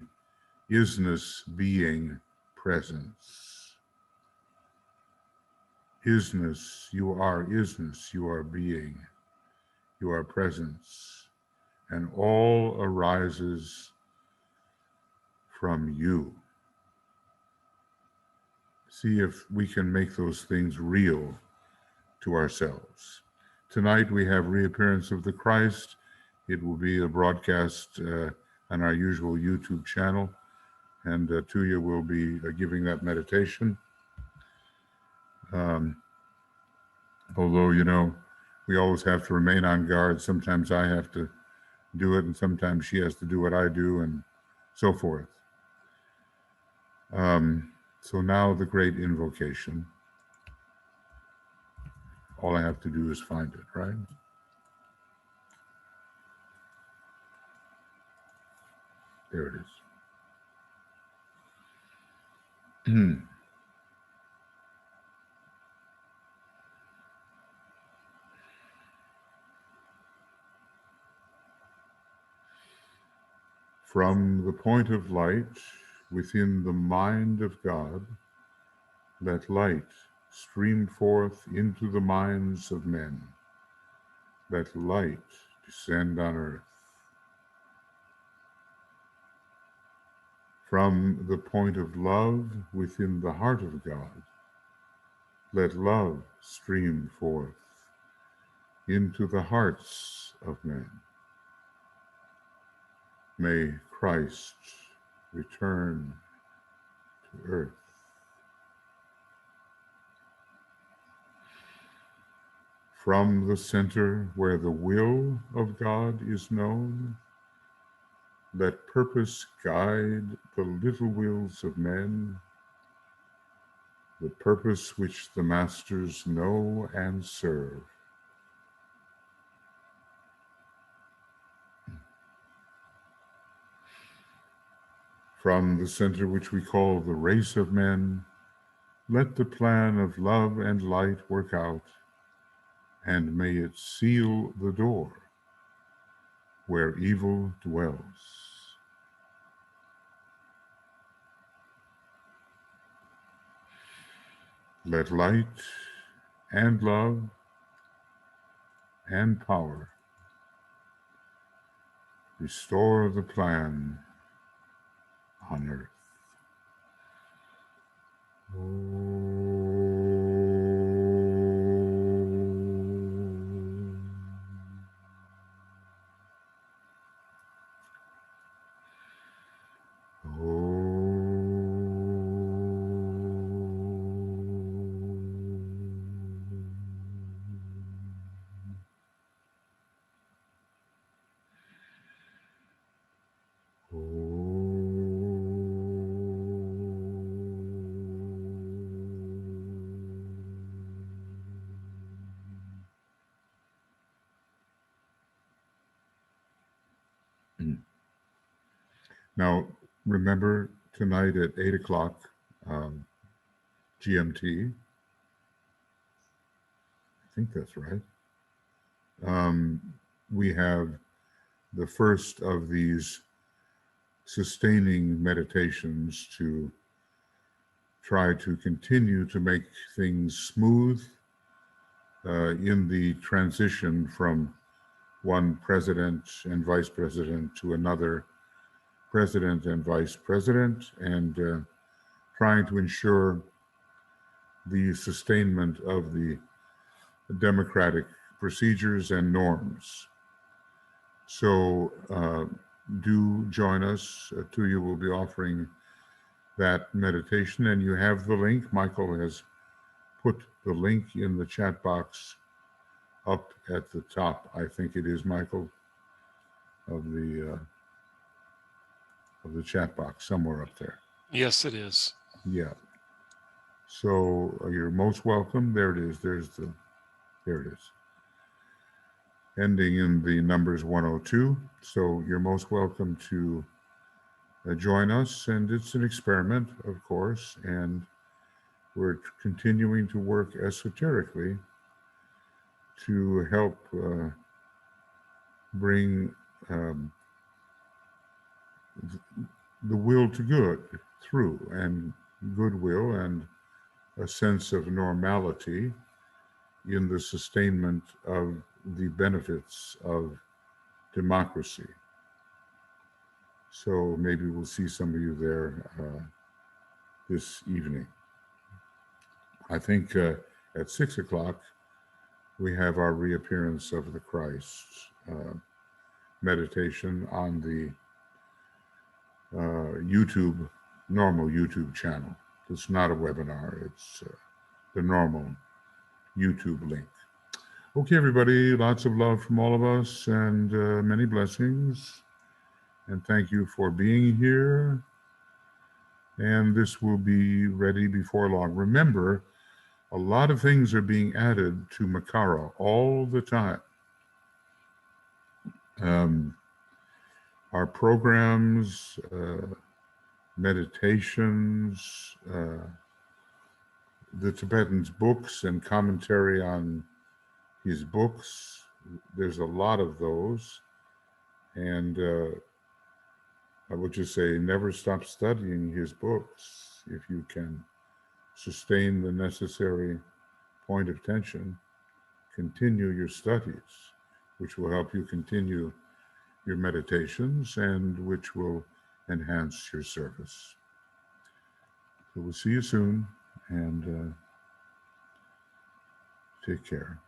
isness being presence. Isness, you are isness, you are being, you are presence, and all arises from you. See if we can make those things real to ourselves. Tonight we have Reappearance of the Christ. It will be a broadcast on our usual YouTube channel, and Tuya will be giving that meditation. Although, you know, we always have to remain on guard. Sometimes I have to do it, and sometimes she has to do what I do, and so forth. So now the great invocation. All I have to do is find it, right? There it is. From the point of light within the mind of God, let light stream forth into the minds of men. Let light descend on earth. From the point of love within the heart of God, let love stream forth into the hearts of men. May Christ return to earth. From the center where the will of God is known, let purpose guide the little wills of men, the purpose which the masters know and serve. From the center which we call the race of men, let the plan of love and light work out, and may it seal the door where evil dwells. Let light and love and power restore the plan on earth. Now, remember tonight at 8 o'clock GMT, I think that's right, we have the first of these sustaining meditations to try to continue to make things smooth in the transition from one president and vice president to another president and vice president, and trying to ensure the sustainment of the democratic procedures and norms. So do join us. Tuya will be offering that meditation, and you have the link. Michael has put the link in the chat box up at the top. I think it is, Michael, of the chat box, somewhere up there. Yes, it is. Yeah. So you're most welcome. There it is. There it is. Ending in the numbers 102. So you're most welcome to join us. And it's an experiment, of course. And we're continuing to work esoterically to help bring the will to good through, and goodwill and a sense of normality in the sustainment of the benefits of democracy. So maybe we'll see some of you there this evening. I think at 6 o'clock, we have our reappearance of the Christ meditation on the YouTube, normal YouTube channel. It's not a webinar, it's the normal YouTube link. Okay, everybody, lots of love from all of us, and many blessings. And thank you for being here. and this will be ready before long. Remember, a lot of things are being added to Makara all the time. Our programs, meditations, the Tibetan's books and commentary on his books. There's a lot of those. And I would just say never stop studying his books if you can sustain the necessary point of tension. Continue your studies, which will help you continue your meditations and which will enhance your service. So we'll see you soon, and take care.